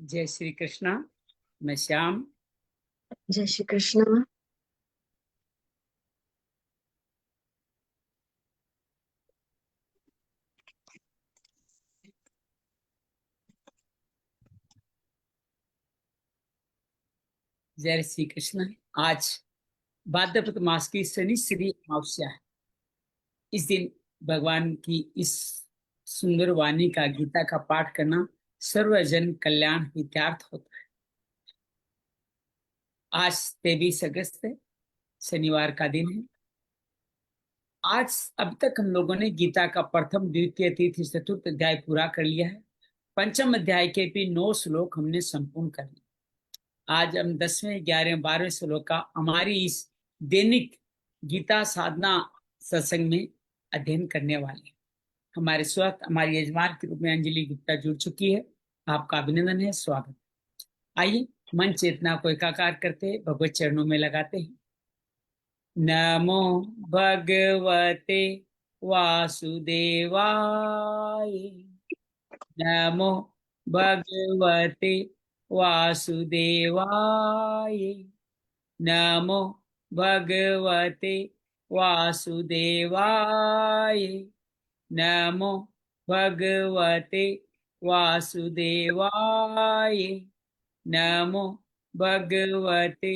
जय श्री कृष्णा। मैं श्याम। जय श्री कृष्ण। जय श्री कृष्ण। आज भाद्रपद मास की शनि श्री अमावस्या है। इस दिन भगवान की इस सुंदर वाणी का, गीता का पाठ करना सर्वजन कल्याण हितार्थ होता है। आज 23 अगस्त है, शनिवार का दिन है। आज अब तक हम लोगों ने गीता का प्रथम, द्वितीय, तृतीय, चतुर्थ अध्याय पूरा कर लिया है। पंचम अध्याय के भी 9 श्लोक हमने संपूर्ण कर लिए। आज हम 10वें, 11वें, 12वें श्लोक का हमारी इस दैनिक गीता साधना सत्संग में अध्ययन करने वाले हैं। हमारे साथ हमारी यजमान के रूप में अंजलि गुप्ता जुड़ चुकी है। आपका अभिनंदन है, स्वागत। आइए मन चेतना को एकाकार करते भगवत चरणों में लगाते हैं। नमो भगवते वासुदेवाय। नमो भगवते वासुदेवाय। नमो भगवते वासुदेवाय। नमो भगवते वासुदेवाय। नमो भगवते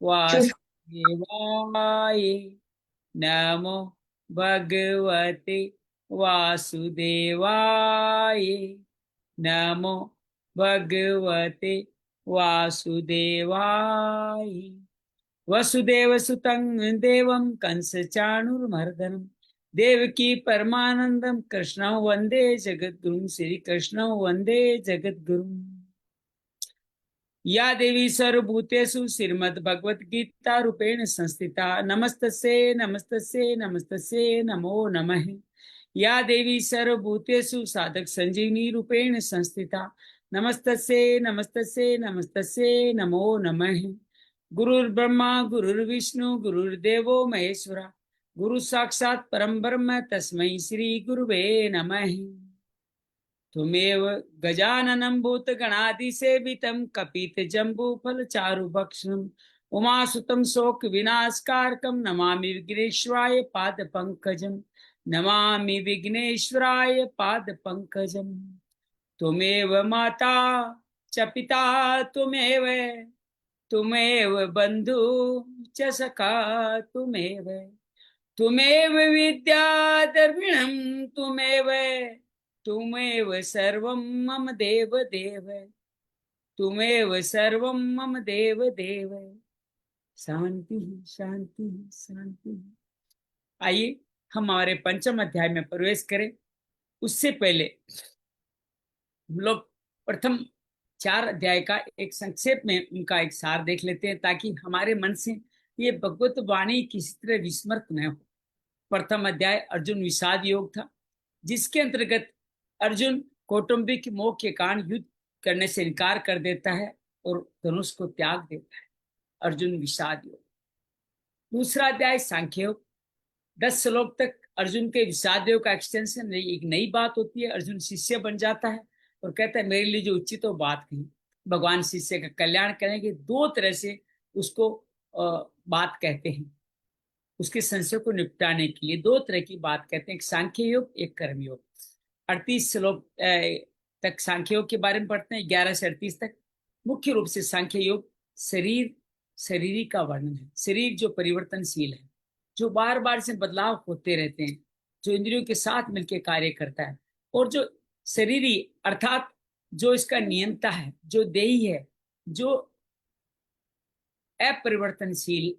वासुदेवाय। नमो भगवते वासुदेवाय। नमो भगवते वासुदेवाय। वसुदेव सुतं देवं कंस चाणूरमर्दनम देवकी परमानंदम कृष्णं वंदे जगद्गुरुं। श्री कृष्णं वंदे जगद्गुरुं। या देवी सर्वभूतेषु श्रीमद्भगवद्गीता रूपेण संस्थिता नमस्तस्यै नमस्तस्यै नमस्तस्यै नमो नमः। या देवी सर्वभूतेषु साधक संजीवनी रूपेण संस्थिता नमस्तस्यै नमस्तस्यै नमस्तस्यै नमो नमः। गुरुर्ब्रह्मा गुरुर्विष्णु गुरुर्देवो महेश्वरा गुरु साक्षात् परम ब्रह्म तस्मै श्री गुरुवे नमः। त्वमेव गजाननं भूतगणाधिसेवितं कपितजम्बूफलचारुभक्षणम् उमासुतं शोकविनाशकारकं नमामि विघ्नेश्वराय पादपङ्कजं। नमामि विघ्नेश्वराय पादपङ्कजम्। त्वमेव माता च पिता त्वमेव, त्वमेव बन्धु च सखा त्वमेव, त्वमेव विद्या द्रविणं त्वमेव, त्वमेव सर्वं मम देव देव, त्वमेव सर्वं मम देव देव। शांति शांति शांति। आइए हम हमारे पंचम अध्याय में प्रवेश करें। उससे पहले हम लोग प्रथम 4 अध्याय का एक संक्षेप में उनका एक सार देख लेते हैं, ताकि हमारे मन से ये भगवत वाणी किसी तरह विस्मृत न हो। प्रथम अध्याय अर्जुन विषाद योग था, जिसके अंतर्गत अर्जुन कौटुंबिक मोह के कारण युद्ध करने से इनकार कर देता है और धनुष को त्याग देता है। अर्जुन विषाद योग। दूसरा अध्याय सांख्य योग। 10 श्लोक तक अर्जुन के विषाद योग का एक्सटेंशन, एक नई बात होती है। अर्जुन शिष्य बन जाता है और कहता है मेरे लिए जो उचित हो बात कही। भगवान शिष्य का कल्याण करेंगे। 2 तरह से उसको बात कहते हैं। उसके संशय को निपटाने के लिए 2 तरह की बात कहते हैं, एक सांख्य योग, एक कर्म योग। 38 श्लोक तक सांख्य योग के बारे में पढ़ते हैं, 11 से 38 तक। मुख्य रूप से सांख्य योग शरीर का वर्णन है। शरीर जो परिवर्तनशील है, जो बार बार से बदलाव होते रहते हैं, जो इंद्रियों के साथ मिलकर कार्य करता है, और जो शरीरी अर्थात जो इसका नियंता है, जो देही है, जो अपरिवर्तनशील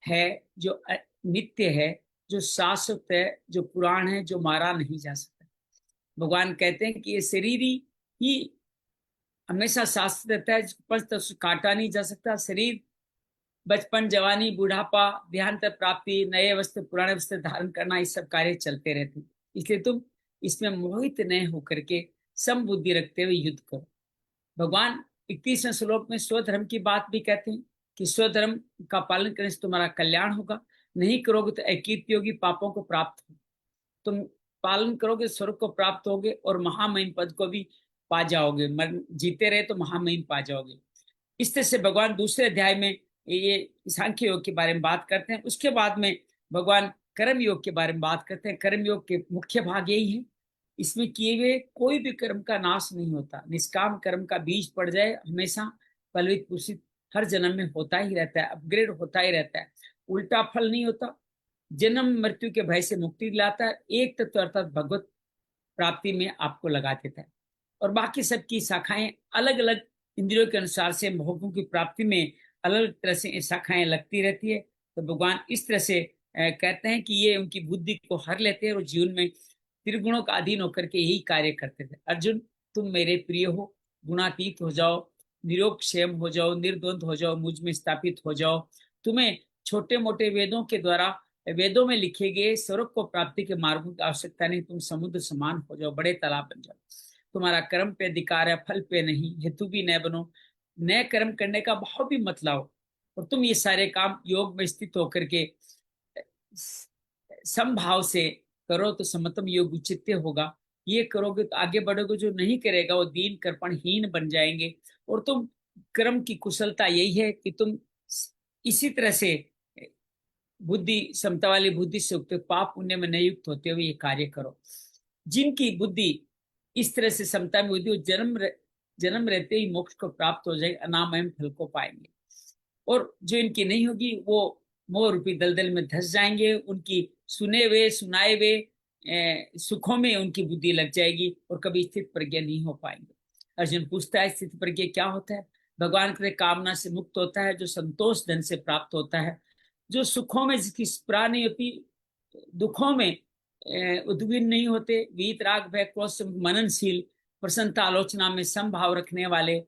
है, जो नित्य है, जो शाश्वत है, जो पुराण है, जो मारा नहीं जा सकता। भगवान कहते हैं कि ये शरीर ही हमेशा शाश्वत रहता है, जिसको काटा नहीं जा सकता। शरीर बचपन, जवानी, बुढ़ापा, देहांत प्राप्ति, नए वस्त्र, पुराने वस्त्र धारण करना, ये सब कार्य चलते रहते हैं। इसलिए तुम इसमें मोहित न होकर के सम बुद्धि रखते हुए युद्ध करो। भगवान 31वें श्लोक में स्वधर्म की बात भी कहते हैं कि स्वधर्म का पालन करने से तुम्हारा कल्याण होगा, नहीं करोगे तो अकीर्ति होगी, पापों को प्राप्त हो। तुम पालन करोगे, स्वर्ग को प्राप्त होगे और महामहिम पद को भी पा जाओगे, मर जीते रहे तो महामहिम पा जाओगे। इस तरह से भगवान दूसरे अध्याय में ये सांख्य योग के बारे में बात करते हैं। उसके बाद में भगवान कर्म योग के बारे में बात करते हैं। कर्म योग के मुख्य भाग यही है, इसमें किए हुए कोई भी कर्म का नाश नहीं होता। निष्काम कर्म का बीज पड़ जाए हमेशा फलित पुष्पित हर जन्म में होता ही रहता है, अपग्रेड होता ही रहता है, उल्टा फल नहीं होता। जन्म मृत्यु के भय से मुक्ति दिलाता है, एक तत्व अर्थात भगवत प्राप्ति में आपको लगा देता है। और बाकी सबकी शाखाएं अलग अलग इंद्रियों के अनुसार से भोगों की प्राप्ति में अलग तरह से शाखाएं लगती रहती है। तो भगवान इस तरह से कहते हैं कि ये उनकी बुद्धि को हर लेते हैं और जीवन में त्रिगुणों का अधीन होकर के यही कार्य करते थे। अर्जुन, तुम मेरे प्रिय हो, गुणातीत हो जाओ, निरोक्षेम हो जाओ, निर्द्वंद हो जाओ, मुझ में स्थापित हो जाओ। तुम्हें छोटे मोटे वेदों के द्वारा, वेदों में लिखे गए स्वर्ग को प्राप्ति के मार्गों की आवश्यकता नहीं। तुम समुद्र समान हो जाओ, बड़े तालाब बन जाओ। तुम्हारा कर्म पे अधिकार है, फल पे नहीं। हेतु भी न बनो, नए कर्म करने का भाव भी मत लाओ, और तुम ये सारे काम योग में स्थित होकर के समभाव से करो तो समतम योग उचित होगा। ये करोगे तो आगे बढ़ोगे, जो नहीं करेगा वो दीन कर्पणहीन बन जाएंगे। और तुम कर्म की कुशलता यही है कि तुम इसी तरह से बुद्धि समता वाली बुद्धि से युक्त, पाप पुण्य में नहीं युक्त होते हुए ये कार्य करो। जिनकी बुद्धि इस तरह से समता में हुई थी, जन्म रहते ही मोक्ष को प्राप्त हो जाएगी, अनामय फल को पाएंगे। और जो इनकी नहीं होगी वो मोह रूपी दलदल में धंस जाएंगे। उनकी सुने हुए सुनाए हुए सुखों में उनकी बुद्धि लग जाएगी और कभी स्थित प्रज्ञा नहीं हो पाएंगे। अर्जुन पूछता है, स्थित प्रज्ञा क्या होता है? भगवान के कामना से मुक्त होता है, जो संतोष धन से प्राप्त होता है, जो सुखों में जिसकी स्पृहा नहीं होती, दुखों में उद्विग्न नहीं होते, वीत राग भय क्रोध से मननशील, प्रसन्नता आलोचना में समभाव रखने वाले,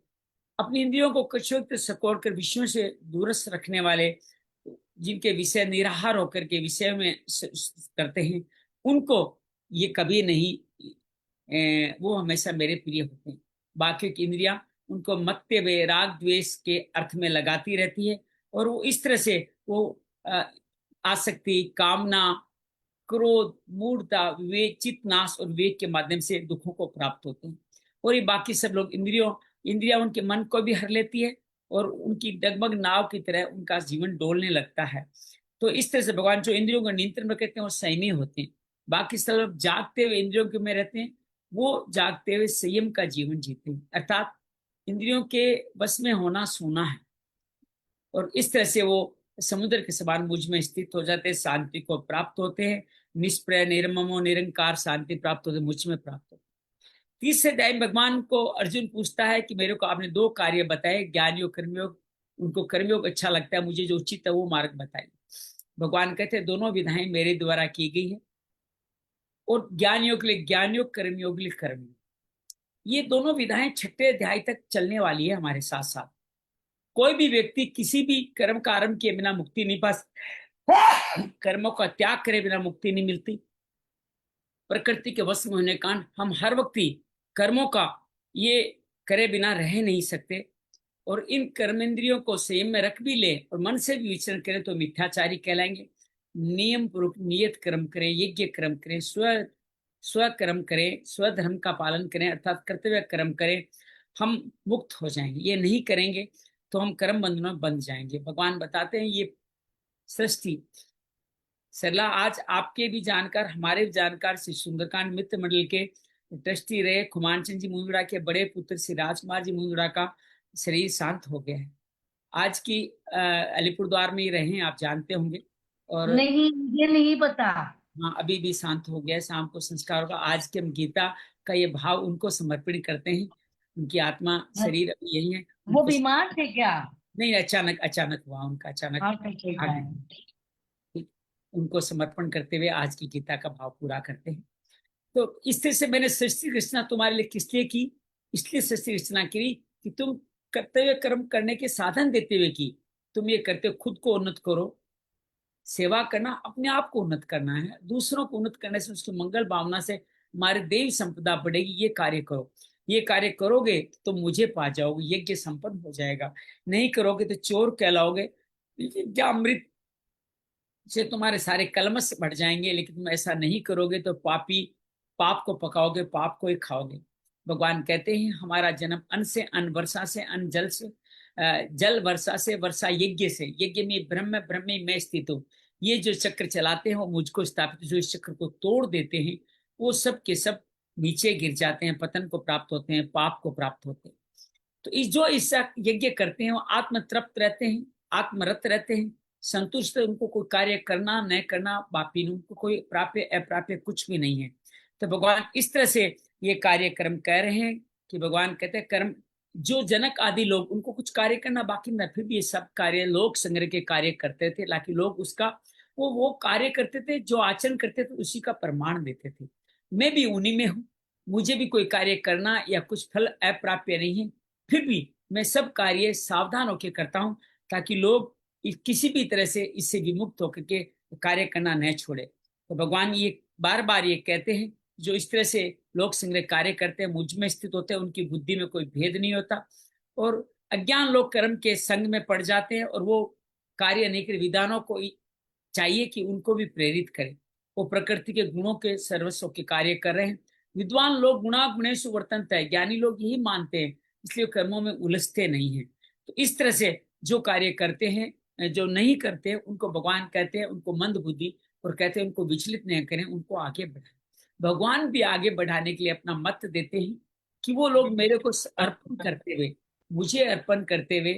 अपनी इंद्रियों को कशोक्त सकोड़ कर विषयों से दूरस्थ रखने वाले, जिनके विषय निराहार होकर के विषय में करते हैं, उनको ये कभी नहीं, वो हमेशा मेरे प्रिय होते हैं। बाकी की इंद्रियां उनको मत्य वे राग द्वेष के अर्थ में लगाती रहती है, और वो इस तरह से वो आसक्ति, कामना, क्रोध, मूढ़ता, विवेक, चित्त नाश और विवेक के माध्यम से दुखों को प्राप्त होते हैं। और ये बाकी सब लोग इंद्रियां उनके मन को भी हर लेती है और उनकी डगमग नाव की तरह उनका जीवन डोलने लगता है। तो इस तरह से भगवान जो इंद्रियों को नियंत्रण में करते हैं वो संयमी होते हैं। बाकी सब लोग जागते हुए इंद्रियों के में रहते हैं, वो जागते हुए संयम का जीवन जीते हैं। अर्थात इंद्रियों के बस में होना सोना है, और इस तरह से वो समुद्र के समान मुझ में स्थित हो जाते हैं, शांति को प्राप्त होते हैं। निष्प्रय निर्ममो निरंकार शांति प्राप्त होते, मुझ में प्राप्त होते। तीसरे अध्याय में भगवान को अर्जुन पूछता है कि मेरे को आपने दो कार्य बताए, ज्ञान योग कर्मयोग। उनको कर्मयोग अच्छा लगता है, मुझे जो उचित है वो मार्ग बताइए। भगवान कहते हैं दोनों विधाएं मेरे द्वारा की गई है, और ज्ञान योग के लिए ज्ञान योग, कर्मयोग के लिए कर्मयोग। ये दोनों विधाएं छठे अध्याय तक चलने वाली है हमारे साथ साथ। कोई भी व्यक्ति किसी भी कर्म का आरंभ किए बिना मुक्ति नहीं पा, कर्मों का त्याग करे बिना मुक्ति नहीं मिलती। प्रकृति के वश में होने का हम हर व्यक्ति कर्मों का ये करे बिना रह नहीं सकते, और इन कर्मेंद्रियों को संयम में रख भी ले और मन से भी विचरण करें तो मिथ्याचारी कहलाएंगे। नियम पूर्वक नियत कर्म करें, यज्ञ कर्म करें, स्वकर्म करें, स्वधर्म का पालन करें, अर्थात कर्तव्य कर्म करें, हम मुक्त हो जाएंगे। ये नहीं करेंगे तो हम कर्म बंधनों में बंध जाएंगे। भगवान बताते हैं ये सृष्टि सरला आज आपके भी जानकार, हमारे भी जानकार, श्री सुंदरकांड मित्र मंडल के ट्रस्टी रहे खुमान चंद जी मुंदड़ा के बड़े पुत्र श्री राजकुमार जी मुंदड़ा का शरीर शांत हो गया है। आज की अलीपुरद्वार में ही रहे हैं, आप जानते होंगे। और नहीं, मुझे नहीं पता। हाँ, अभी भी शांत हो गया है। शाम को संस्कार होगा। आज के हम गीता का ये भाव उनको समर्पित करते हैं। उनकी आत्मा शरीर अभी यही है। वो बीमार थे क्या? नहीं, अचानक अचानक हुआ उनका, अचानक आ गया। उनको समर्पण करते हुए आज की गीता का भाव पूरा करते हैं। तो इस तरह से मैंने सृष्टि रचना तुम्हारे लिए किस लिए की? इसलिए सृष्टि रचना की कि तुम कर्तव्य कर्म करने के साधन देते हुए की। तुम ये करते हो खुद को उन्नत करो, सेवा करना, अपने आप को उन्नत करना है। दूसरों को उन्नत करने से, उसकी मंगल भावना से हमारे देव संपदा बढ़ेगी। ये कार्य करो, ये कार्य करोगे तो मुझे पा जाओगे, यज्ञ संपन्न हो जाएगा। नहीं करोगे तो चोर कहलाओगे, क्या अमृत से तुम्हारे सारे कलमश बढ़ जाएंगे। लेकिन तुम ऐसा नहीं करोगे तो पापी, पाप को पकाओगे, पाप को ही खाओगे। भगवान कहते हैं हमारा जन्म अन्न से, अन्न वर्षा से, अन्न जल से, जल वर्षा से, वर्षा यज्ञ से, यज्ञ में ब्रह्म, ब्रह्म में मैं स्थित हूँ। ये जो चक्र चलाते हैं वो मुझको स्थापित, जो इस चक्र को तोड़ देते हैं वो सब के सब नीचे गिर जाते हैं, पतन को प्राप्त होते हैं, पाप को प्राप्त होते हैं। तो इस जो इस यज्ञ करते हैं वो आत्म तृप्त रहते हैं, आत्मरत रहते हैं, संतुष्ट, उनको कोई कार्य करना न करना बापी, उनको कोई प्राप्य अप्राप्य कुछ भी नहीं है। तो भगवान इस तरह से ये कार्यक्रम कह रहे हैं कि भगवान कहते हैं कर्म, जो जनक आदि लोग उनको कुछ कार्य करना बाकी न, फिर भी ये सब कार्य लोक संग्रह के कार्य करते थे, ताकि लोग उसका वो कार्य करते थे, जो आचरण करते थे उसी का प्रमाण देते थे। मैं भी उन्हीं में हूँ, मुझे भी कोई कार्य करना या कुछ फल अप्राप्य नहीं है, फिर भी मैं सब कार्य सावधान होकर करता हूँ, ताकि लोग किसी भी तरह से इससे विमुक्त होकर के कार्य करना न छोड़े। तो भगवान ये बार बार ये कहते हैं, जो इस तरह से लोक संग्रह कार्य करते हैं, मुझ में स्थित होते हैं, उनकी बुद्धि में कोई भेद नहीं होता, और अज्ञान लोग कर्म के संग में पड़ जाते हैं और वो कार्य नहीं कर, विधानों को चाहिए कि उनको भी प्रेरित करें, वो प्रकृति के गुणों के सर्वस्व के कार्य कर रहे हैं। विद्वान लोग गुणा गुणेषु वर्तन्ते हैं, ज्ञानी लोग यही मानते हैं, इसलिए कर्मों में उलझते नहीं हैं। तो इस तरह से जो कार्य करते हैं, जो नहीं करते उनको भगवान कहते हैं उनको मंद बुद्धि, और कहते हैं उनको विचलित नहीं करें, उनको आगे बढ़ाएं। भगवान भी आगे बढ़ाने के लिए अपना मत देते हैं कि वो लोग मेरे को अर्पण करते हुए, मुझे अर्पण करते हुए,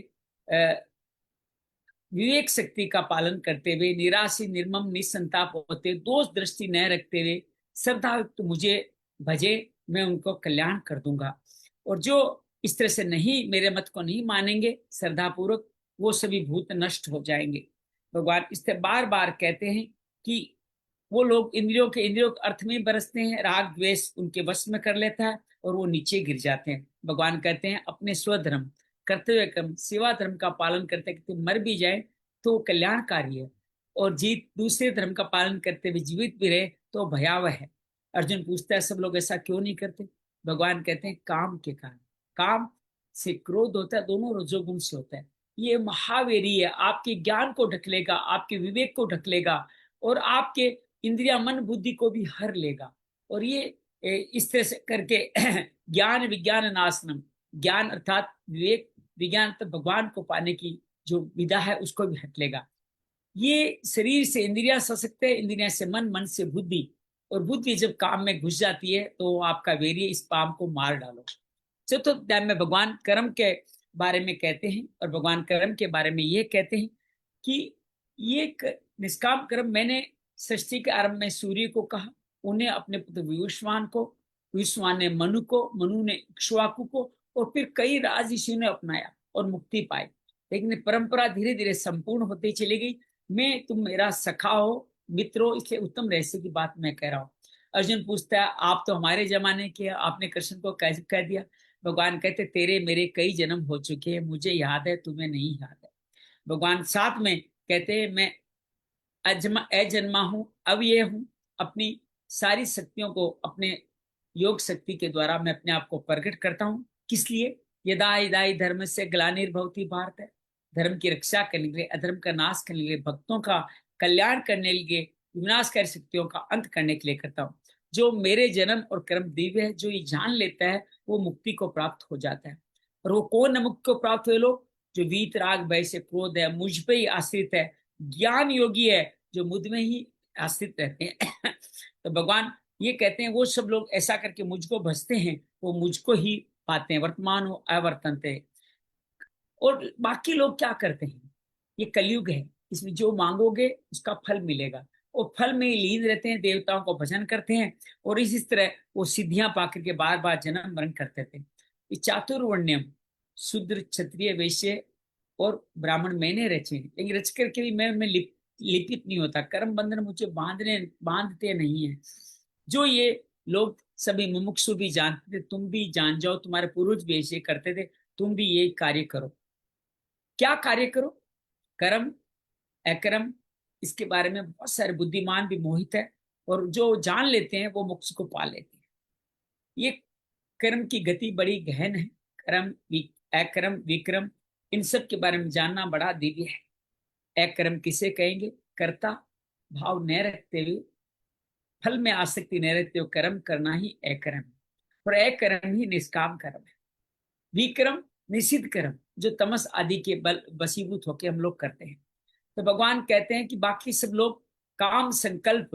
विवेक शक्ति का पालन करते हुए, निराशी निर्मम निसंताप होते, दोष दृष्टि न रखते हुए श्रद्धा तो मुझे भजे, मैं उनको कल्याण कर दूंगा। और जो इस तरह से नहीं, मेरे मत को नहीं मानेंगे श्रद्धा पूर्वक, वो सभी भूत नष्ट हो जाएंगे। भगवान इस तरह बार बार कहते हैं कि वो लोग इंद्रियों के अर्थ में बरसते हैं, राग द्वेष उनके वश में कर लेता है और वो नीचे गिर जाते हैं। भगवान कहते हैं अपने स्वधर्म, कर्तव्य कर्म, सेवा धर्म का पालन करते करते मर भी जाए तो कल्याणकारी है, और जीत दूसरे धर्म का पालन करते हुए जीवित भी रहे तो भयावह है। अर्जुन पूछता है सब लोग ऐसा क्यों नहीं करते? भगवान कहते हैं काम के कारण, काम से क्रोध होता है, दोनों रजोगुण से होता है। ये महावेरी है, आपके ज्ञान को ढक लेगा, आपके विवेक को ढक लेगा, और आपके इंद्रिया मन बुद्धि को भी हर लेगा। और ये इस तरह से करके ज्ञान विज्ञान नाशनम, ज्ञान अर्थात विवेक, विज्ञान तो भगवान को पाने की जो विधा है उसको भी हट लेगा। ये शरीर से इंद्रिया सशक्त है, इंद्रिया से मन, मन से बुद्धि, और बुद्धि जब काम में घुस जाती है तो आपका वीर्य, इस पाप को मार डालो। चतुर्थ अध्याय में भगवान कर्म के बारे में कहते हैं, और भगवान कर्म के बारे में ये कहते हैं कि ये निष्काम कर्म मैंने सृष्टि के आरंभ में सूर्य को कहा, उन्हें अपने पुत्र विवस्वान को, विवस्वान ने मनु को, मनु ने इक्ष्वाकु को, और फिर कई राजऋषियों ने अपनाया और मुक्ति पाई। लेकिन परंपरा धीरे धीरे संपूर्ण होती चली गई। मैं तुम मेरा सखा हो, मित्र हो, इसलिए उत्तम रहस्य की बात मैं कह रहा हूँ। अर्जुन पूछता है आप तो हमारे जमाने के, आपने कृष्ण को कैसे कह दिया? भगवान कहते तेरे मेरे कई जन्म हो चुके हैं, मुझे याद है, तुम्हें नहीं याद है। भगवान साथ में कहते हैं मैं अजन्मा हूं, अब ये हूं, अपनी सारी शक्तियों को अपने योग शक्ति के द्वारा मैं अपने आप को प्रकट करता हूं। किस लिए? यदा यदा धर्म से ग्लानिर्भवति भारत है, धर्म की रक्षा करने के लिए, अधर्म का नाश करने के लिए, भक्तों का कल्याण करने के लिए, विनाशकारी शक्तियों का अंत करने के लिए करता हूँ। जो मेरे जन्म और कर्म दिव्य है, जो ये जान लेता है वो मुक्ति को प्राप्त हो जाता है। और वो कौन मुक्ति को प्राप्त हुए लोग? जो वीत राग भय से क्रोध है, मुझ पे ही आश्रित है, ज्ञान योगी है, जो मुझ में ही आश्रित रहते हैं। तो भगवान ये कहते हैं वो सब लोग ऐसा करके मुझको भजते हैं, वो मुझको ही पाते हैं, वर्तमान हो अवर्तनते। और बाकी लोग क्या करते हैं? ये कलयुग है, इसमें जो मांगोगे उसका फल मिलेगा, और फल में ही लीन रहते हैं, देवताओं को भजन करते हैं, और इस तरह वो सिद्धियां पाकर के बार बार जन्म मरण करते थे। ये चातुर्वर्ण्यम, शूद्र क्षत्रिय वैश्य और ब्राह्मण मैंने रचे, लेकिन रच करके भी मैं उनमें लिपित नहीं होता, कर्म बंधन मुझे बांधते नहीं है। जो ये लोग सभी मुमुक्षु भी जानते थे, तुम भी जान जाओ, तुम्हारे पूर्वज भी ऐसे करते थे, तुम भी ये कार्य करो। क्या कार्य करो? कर्म अकर्म, इसके बारे में बहुत सारे बुद्धिमान भी मोहित है, और जो जान लेते हैं वो मोक्ष को पा लेते हैं। ये कर्म की गति बड़ी गहन है, कर्म अकर्म विक्रम, इन सब के बारे में जानना बड़ा दिव्य है। अकर्म किसे कहेंगे? कर्ता भाव न रखते हुए, फल में आसक्ति न रखते हुए कर्म करना ही अकर्म। प्रकर्म ही निष्काम कर्म है। विक्रम निषिद्ध कर्म जो तमस आदि के बल वशीभूत होकर हम लोग करते हैं। तो भगवान कहते हैं कि बाकी सब लोग काम संकल्प,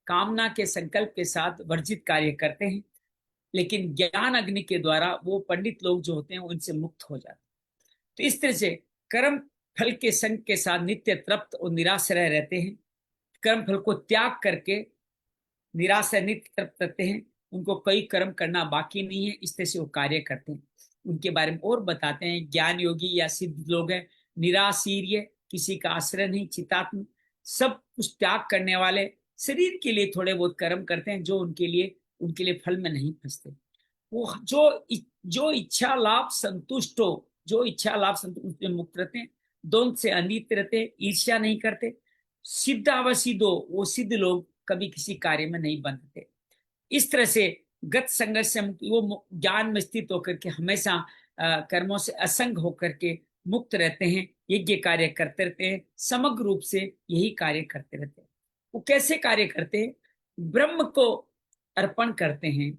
कामना के संकल्प के साथ वर्जित कार्य करते हैं, लेकिन ज्ञान अग्नि के द्वारा वो पंडित लोग जो होते हैं उनसे मुक्त हो जाते हैं। तो इस तरह से कर्म फल के संग के साथ नित्य तृप्त और निराश्रय रहते हैं। कर्म फल को त्याग करके निराश्रय नित्य तृप्त रहते हैं। उनको कोई कर्म करना बाकी नहीं है, इस तरह से वो कार्य करते हैं। उनके बारे में और बताते हैं, ज्ञान योगी या सिद्ध लोग हैं, निराशीर्य, किसी का आश्रय नहीं, चितात्म, सब कुछ त्याग करने वाले, शरीर के लिए थोड़े बहुत कर्म करते हैं जो उनके लिए फल में नहीं फंसते। वो जो इच्छा लाभ संतुष्ट हो, जो इच्छा लाभ संतुष्ट में मुक्त रहते हैं, द्वंद से अनित रहते हैं, ईर्ष्या नहीं करते। सिद्ध अवसिद्धो, वो सिद्ध लोग कभी किसी कार्य में नहीं बंधते। इस तरह से गत संघर्ष से वो ज्ञान में स्थित होकर के हमेशा कर्मों से असंग होकर के मुक्त रहते हैं, यज्ञ कार्य करते रहते हैं, समग्र रूप से यही कार्य करते रहते हैं। वो कैसे कार्य करते हैं? ब्रह्म को अर्पण करते हैं,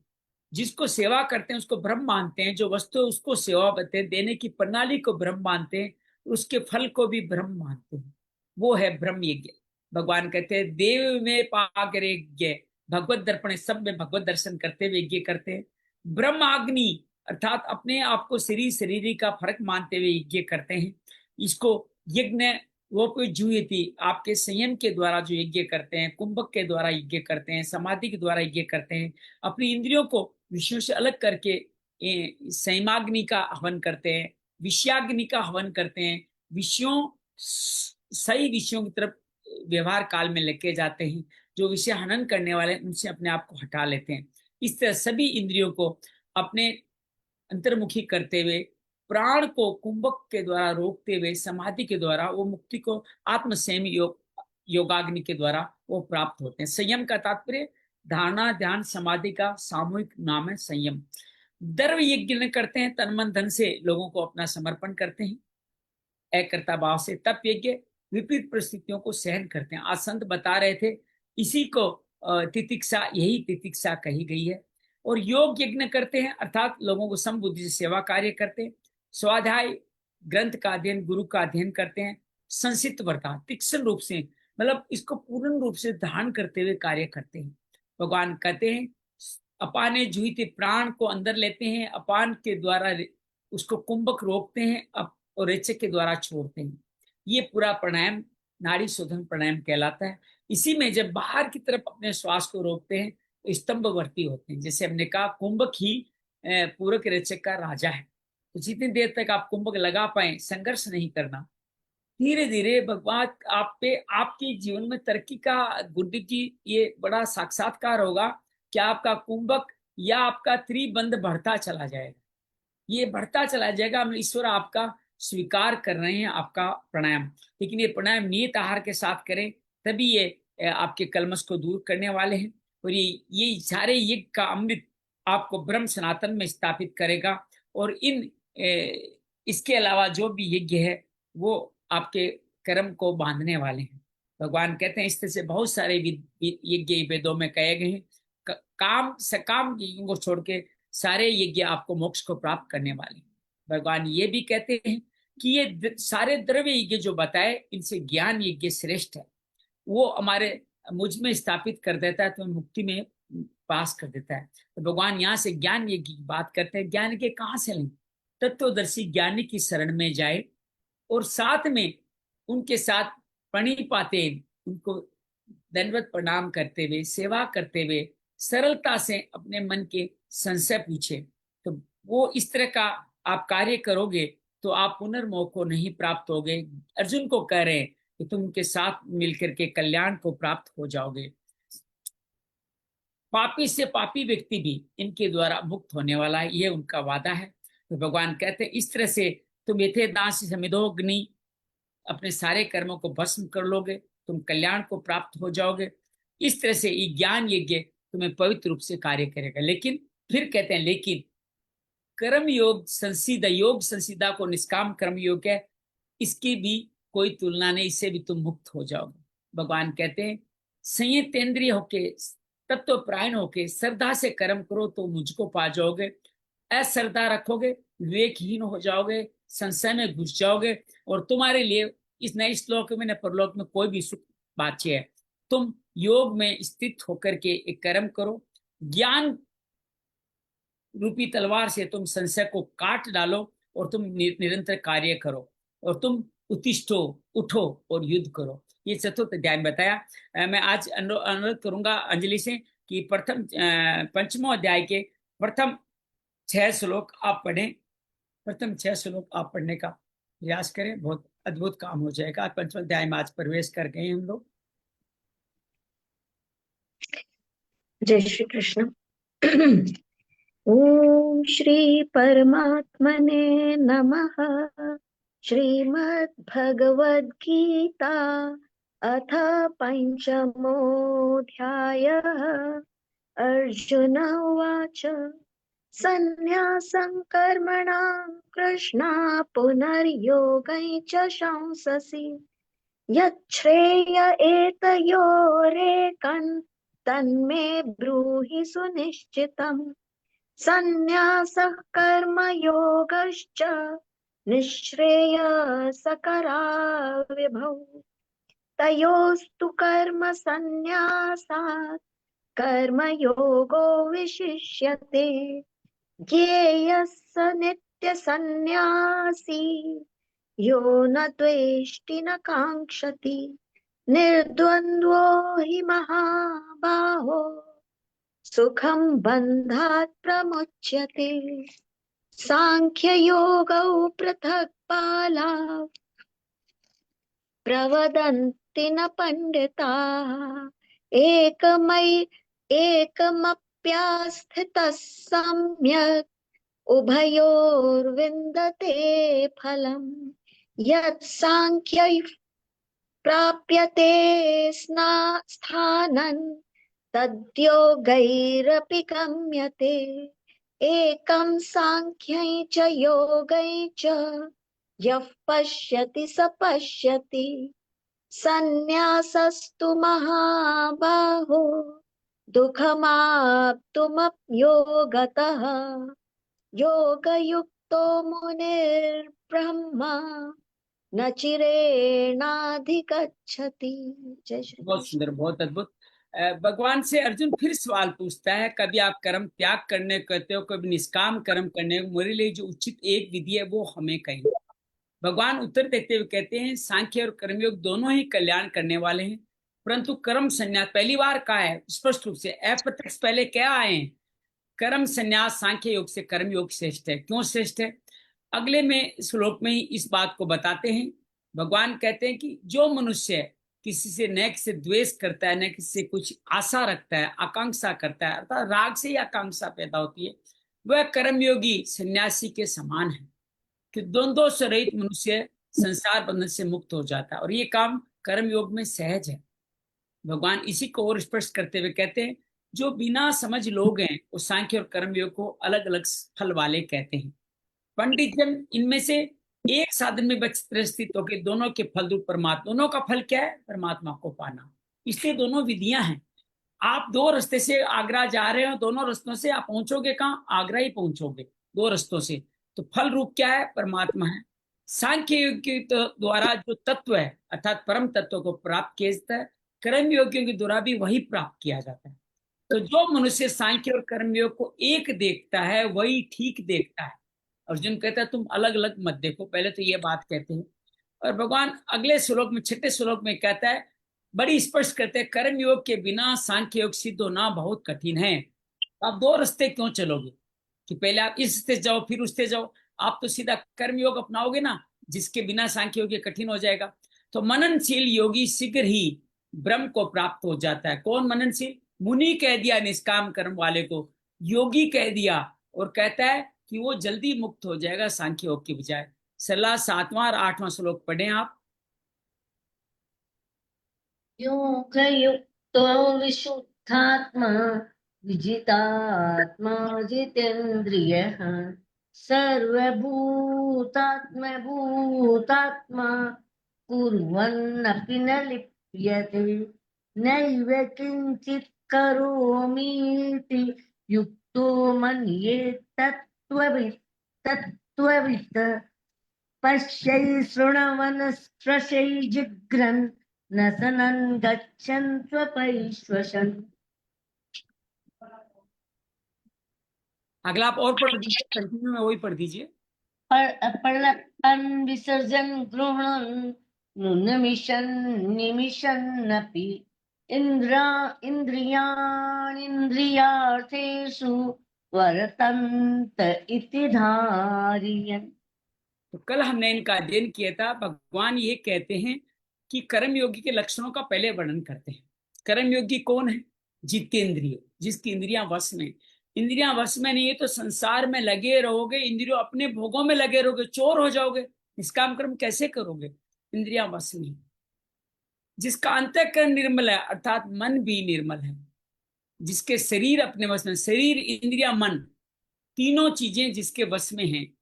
जिसको सेवा करते हैं उसको ब्रह्म मानते हैं, जो वस्तु उसको सेवा देने की प्रणाली को ब्रह्म मानते हैं, उसके फल को भी ब्रह्म मानते हैं। वो है ब्रह्म यज्ञ। भगवान कहते हैं देव में पागरे यज्ञ, भगवत दर्पण, सब में भगवत दर्शन करते हुए यज्ञ करते हैं। ब्रह्माग्नि अर्थात अपने आप को शरीर का फर्क मानते हुए यज्ञ करते हैं। इसको यज्ञ वो कोई जुयति, आपके संयम के द्वारा जो यज्ञ करते हैं, कुंभक के द्वारा यज्ञ करते हैं, समाधि के द्वारा यज्ञ करते हैं, अपनी इंद्रियों को विषयों से अलग करके संयमाग्नि का हवन करते हैं, विषयाग्नि का हवन करते हैं, विषयों सही विषयों की तरफ व्यवहार काल में लेके जाते हैं, जो विषय हनन करने वाले उनसे अपने आप को हटा लेते हैं। इस तरह सभी इंद्रियों को अपने अंतर्मुखी करते हुए, प्राण को कुंभक के द्वारा रोकते हुए, समाधि के द्वारा वो मुक्ति को आत्मसंयम योगाग्नि के द्वारा वो प्राप्त होते हैं। संयम का तात्पर्य धारणा ध्यान समाधि का सामूहिक नाम है संयम। द्रव्य यज्ञ करते हैं, तन मन धन से लोगों को अपना समर्पण करते हैं एकर्ता भाव से। तप यज्ञ विपरीत परिस्थितियों को सहन करते हैं। आज संत बता रहे थे, इसी को तितिक्षा, यही तितिक्षा कही गई है। और योग यज्ञ करते हैं, अर्थात लोगों को समबुद्धि से सेवा कार्य करते हैं। स्वाध्याय ग्रंथ का अध्ययन, गुरु का अध्ययन करते हैं। संसित वर्ता, तीक्ष्ण रूप से, मतलब इसको पूर्ण रूप से धारण करते हुए कार्य करते हैं। भगवान कहते हैं अपाने जुहिते, प्राण को अंदर लेते हैं, अपान के द्वारा उसको कुंभक रोकते हैं और रेचक के द्वारा छोड़ते हैं। ये पूरा प्राणायाम नाड़ी शोधन प्राणायाम कहलाता है। इसी में जब बाहर की तरफ अपने श्वास को रोकते हैं तो स्तंभवर्ती होते हैं। जैसे हमने कहा कुंभक ही पूरक रेचक का राजा है। तो जितनी देर तक आप कुंभक लगा पाए, संघर्ष नहीं करना, धीरे धीरे भगवान आप पे, आपके जीवन में तरक्की का, गुड्डी की ये बड़ा साक्षात्कार होगा कि आपका कुंभक या आपका त्रिबंध बढ़ता चला जाएगा। ये बढ़ता चला जाएगा। हम ईश्वर आपका स्वीकार कर रहे हैं आपका प्राणायाम, लेकिन ये प्राणायाम नियत आहार के साथ करें, तभी ये आपके कलमश को दूर करने वाले हैं। और ये सारे यज्ञ का अमृत आपको ब्रह्म सनातन में स्थापित करेगा। और इसके अलावा जो भी यज्ञ है वो आपके कर्म को बांधने वाले हैं। भगवान कहते हैं इस तरह से बहुत सारे यज्ञ वेदों में कहे गए हैं। काम सकाम यज्ञों को छोड़ के सारे यज्ञ आपको मोक्ष को प्राप्त करने वाले हैं। भगवान ये भी कहते हैं कि ये सारे द्रव्य यज्ञ जो बताए, इनसे ज्ञान यज्ञ श्रेष्ठ है। वो हमारे मुझ में स्थापित कर देता है, तो मुक्ति में पास कर देता है। तो भगवान यहाँ से ज्ञान यज्ञ की बात करते हैं। ज्ञान के कहाँ से लें? तत्वदर्शी ज्ञानी की शरण में जाए और साथ में उनके साथ प्रणिपाते, उनको दंडवत प्रणाम करते हुए, सेवा करते हुए, सरलता से अपने मन के संशय पूछे। तो वो इस तरह का आप कार्य करोगे तो आप पुनर्मोह को नहीं प्राप्त होगे। अर्जुन को कह रहे हैं कि तुम उनके साथ मिलकर के कल्याण को प्राप्त हो जाओगे। पापी से पापी व्यक्ति भी इनके द्वारा मुक्त होने वाला है, ये उनका वादा है। तो भगवान कहते हैं इस तरह से तुम यथे दास समिधोग्नि, अपने सारे कर्मों को भस्म कर लोगे, तुम कल्याण को प्राप्त हो जाओगे। इस तरह से ये ज्ञान यज्ञ तुम्हें पवित्र रूप से कार्य करेगा। लेकिन फिर कहते हैं लेकिन कर्म योग संसिदा को निष्काम कर्म योग है, इसकी भी कोई तुलना नहीं, इससे भी तुम मुक्त हो जाओगे। भगवान कहते हैं संयतेंद्रिय होके तत्व प्रायण होके श्रद्धा से कर्म करो तो मुझको पा जाओगे। अश्रद्धा रखोगे, विवेकहीन हो जाओगे, संशय में घुस जाओगे, और तुम्हारे लिए इस नए श्लोक में न परलोक में कोई भी सुख बाचे है। तुम योग में स्थित होकर के एक कर्म करो, ज्ञान रूपी तलवार से तुम संशय को काट डालो, और तुम निरंतर कार्य करो, और तुम उत्तिष्ठो, उठो और युद्ध करो। ये चतुर्थ अध्याय में बताया। मैं आज अनुरोध करूंगा अंजलि से कि प्रथम पंचमो अध्याय के प्रथम 6 श्लोक आप पढ़ें। प्रथम 6 श्लोक आप पढ़ने का प्रयास करें, बहुत अद्भुत काम हो जाएगा। पंचम अध्याय में आज प्रवेश कर गए हम लोग। जय श्री कृष्ण। ओम श्री परमात्मने नमः। श्रीमद् भगवद गीता अथ पंचमोऽध्यायः। अर्जुन उवाच सन्न्यासं कर्मणां कृष्णा पुनर्योगं च शंससि यच्छ्रेय एतयोरेकं तन्मे ब्रूहि सुनिश्चितम्। सन्न्यासः कर्मयोगश्च निःश्रेयसकराः विभौ तयोस्तु कर्म सन्न्यासात् कर्मयोगो विशिष्यते। ज्ञेयः स नित्यसन्न्यासी यो न द्वेष्टि न काङ्क्षति निर्द्वन्द्वो हि महाबाहो सुखं बन्धात् प्रमुच्यते। सांख्ययोगौ पृथक् बालाः प्रवदन्ति न पण्डिताः एकमप्यास्थितः सम्यक् उभयोर्विन्दते फलम्। यत् सांख्यैः प्राप्यते स्थानं तद्योगैरपि गम्यते। एकं सांख्यै च योगै च यः पश्यति स पश्यति सन्न्यासस्तु महाबाहो दुःखमाप्तुमयोगतः। योगयुक्तो मुनिर्ब्रह्मा न चिरेणाधिगच्छति। जय श्री बहुत कृष्ण। सुंदर, बहुत अद्भुत। भगवान से अर्जुन फिर सवाल पूछता है, कभी आप कर्म त्याग करने कहते हो, कभी निष्काम कर्म करने, मेरे लिए जो उचित एक विधि है वो हमें कही। भगवान उत्तर देते हुए कहते हैं, सांख्य और कर्मयोग दोनों ही कल्याण करने वाले हैं, परंतु कर्म संन्यास पहली बार कहा है स्पष्ट रूप से, अप्रत्यक्ष पहले क्या आए हैं, कर्म संन्यास सांख्य योग से कर्म योग श्रेष्ठ है। क्यों श्रेष्ठ है, अगले में श्लोक में ही इस बात को बताते हैं। भगवान कहते हैं कि जो मनुष्य किसी से न किसी द्वेष करता है, न किसी से कुछ आशा रखता है, आकांक्षा करता है, अर्थात राग से ही आकांक्षा पैदा होती है, वह कर्मयोगी सन्यासी के समान है कि द्वंद्व से रहित मनुष्य संसार बंधन से मुक्त हो जाता है, और ये काम कर्मयोग में सहज है। भगवान इसी को और स्पष्ट करते हुए कहते हैं, जो बिना समझ लोग हैं वो सांख्य और कर्मयोग को अलग अलग फल वाले कहते हैं। पंडित जन इनमें से एक साधन में स्थित होकर दोनों के फल रूप परमात्मा, दोनों का फल क्या है, परमात्मा को पाना। इसलिए दोनों विधियां हैं। आप दो रास्ते से आगरा जा रहे हो, दोनों रास्तों से आप पहुंचोगे कहाँ, आगरा ही पहुंचोगे, दो रास्तों से। तो फल रूप क्या है, परमात्मा है। सांख्य योग के द्वारा जो तत्व है अर्थात परम तत्व को प्राप्त किया जाता है, कर्म योगियों के द्वारा भी वही प्राप्त किया जाता है। तो जो मनुष्य सांख्य और कर्मयोग को एक देखता है वही ठीक देखता है। अर्जुन कहता है तुम अलग अलग मत देखो, पहले तो ये बात कहते हैं। और भगवान अगले श्लोक में, 6ठे श्लोक में कहता है, बड़ी स्पष्ट करते हैं, कर्म योग के बिना सांख्य योग सिद्ध होना बहुत कठिन है। आप दो रास्ते क्यों चलोगे कि पहले आप इस रास्ते जाओ फिर उससे जाओ, आप तो सीधा कर्म योग अपनाओगे ना, जिसके बिना सांख्य योग कठिन हो जाएगा। तो मननशील योगी शीघ्र ही ब्रह्म को प्राप्त हो जाता है। कौन मननशील, मुनि कह दिया निष्काम कर्म वाले को, योगी कह दिया, और कहता है कि वो जल्दी मुक्त हो जाएगा सांख्य योग की बजाय। सलाह 7वां और 8वां श्लोक पढ़ें आप। योगयुक्तो विशुद्धात्मा विजितात्मा जितेन्द्रियः सर्वभूतात्मा कुर्वन्नपि न लिप्यते नैव किञ्चित् करोमीति युक्तो मन्येत् तत्त्ववित् पश्यै शृण्वन् स्पृशै जिघ्रन् न सनन् गच्छन् स्वपैश्वसन्। अगला आप और पढ़ दीजिए, कंटिन्यू में वही पढ़ दीजिए। परलक्ष्मन् विसर्जन् गृह्णन् निमिषन्नपि इन्द्रियाणीन्द्रियार्थेषु वर्तन्त इति धारयन्। तो कल हमने इनका अध्ययन किया था। भगवान ये कहते हैं कि कर्मयोगी के लक्षणों का पहले वर्णन करते हैं। कर्मयोगी कौन है? जितेंद्रिय, जिसकी इंद्रियां वश में। इंद्रियां वश में नहीं है तो संसार में लगे रहोगे, इंद्रियों अपने भोगों में लगे रहोगे, चोर हो जाओगे, निष्काम कर्म कैसे करोगे? इंद्रियां वश में। जिसका अंतःकरण निर्मल है, अर्थात मन भी निर्मल है, जिसके शरीर अपने वश में, शरीर इंद्रिया मन तीनों चीजें जिसके वश में हैं,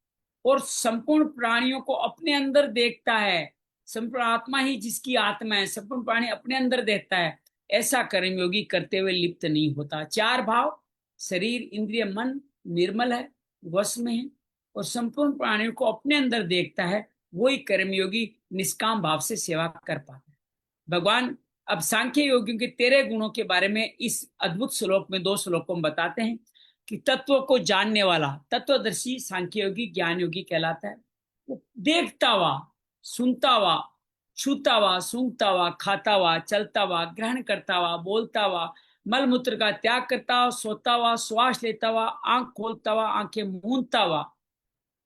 और संपूर्ण प्राणियों को अपने अंदर देखता है। संपूर्ण आत्मा ही जिसकी आत्मा है, संपूर्ण प्राणी अपने अंदर देखता है, ऐसा कर्मयोगी करते हुए लिप्त नहीं होता। चार भाव, शरीर इंद्रिय मन निर्मल है, वश में है, और संपूर्ण प्राणियों को अपने अंदर देखता है, वही कर्मयोगी निष्काम भाव से सेवा कर पाता है। भगवान अब सांख्य योगियों के 13 गुणों के बारे में इस अद्भुत श्लोक में, 2 श्लोकों में बताते हैं कि तत्व को जानने वाला तत्वदर्शी सांख्य योगी ज्ञान योगी कहलाता है। वो देखता हुआ, सुनता हुआ, छूता हुआ, सूंघता हुआ, खाता हुआ, चलता हुआ, ग्रहण करता हुआ, बोलता हुआ, मल मूत्र का त्याग करता हुआ, सोता हुआ, श्वास लेता हुआ, आंख खोलता हुआ, आंखें मूंदता हुआ,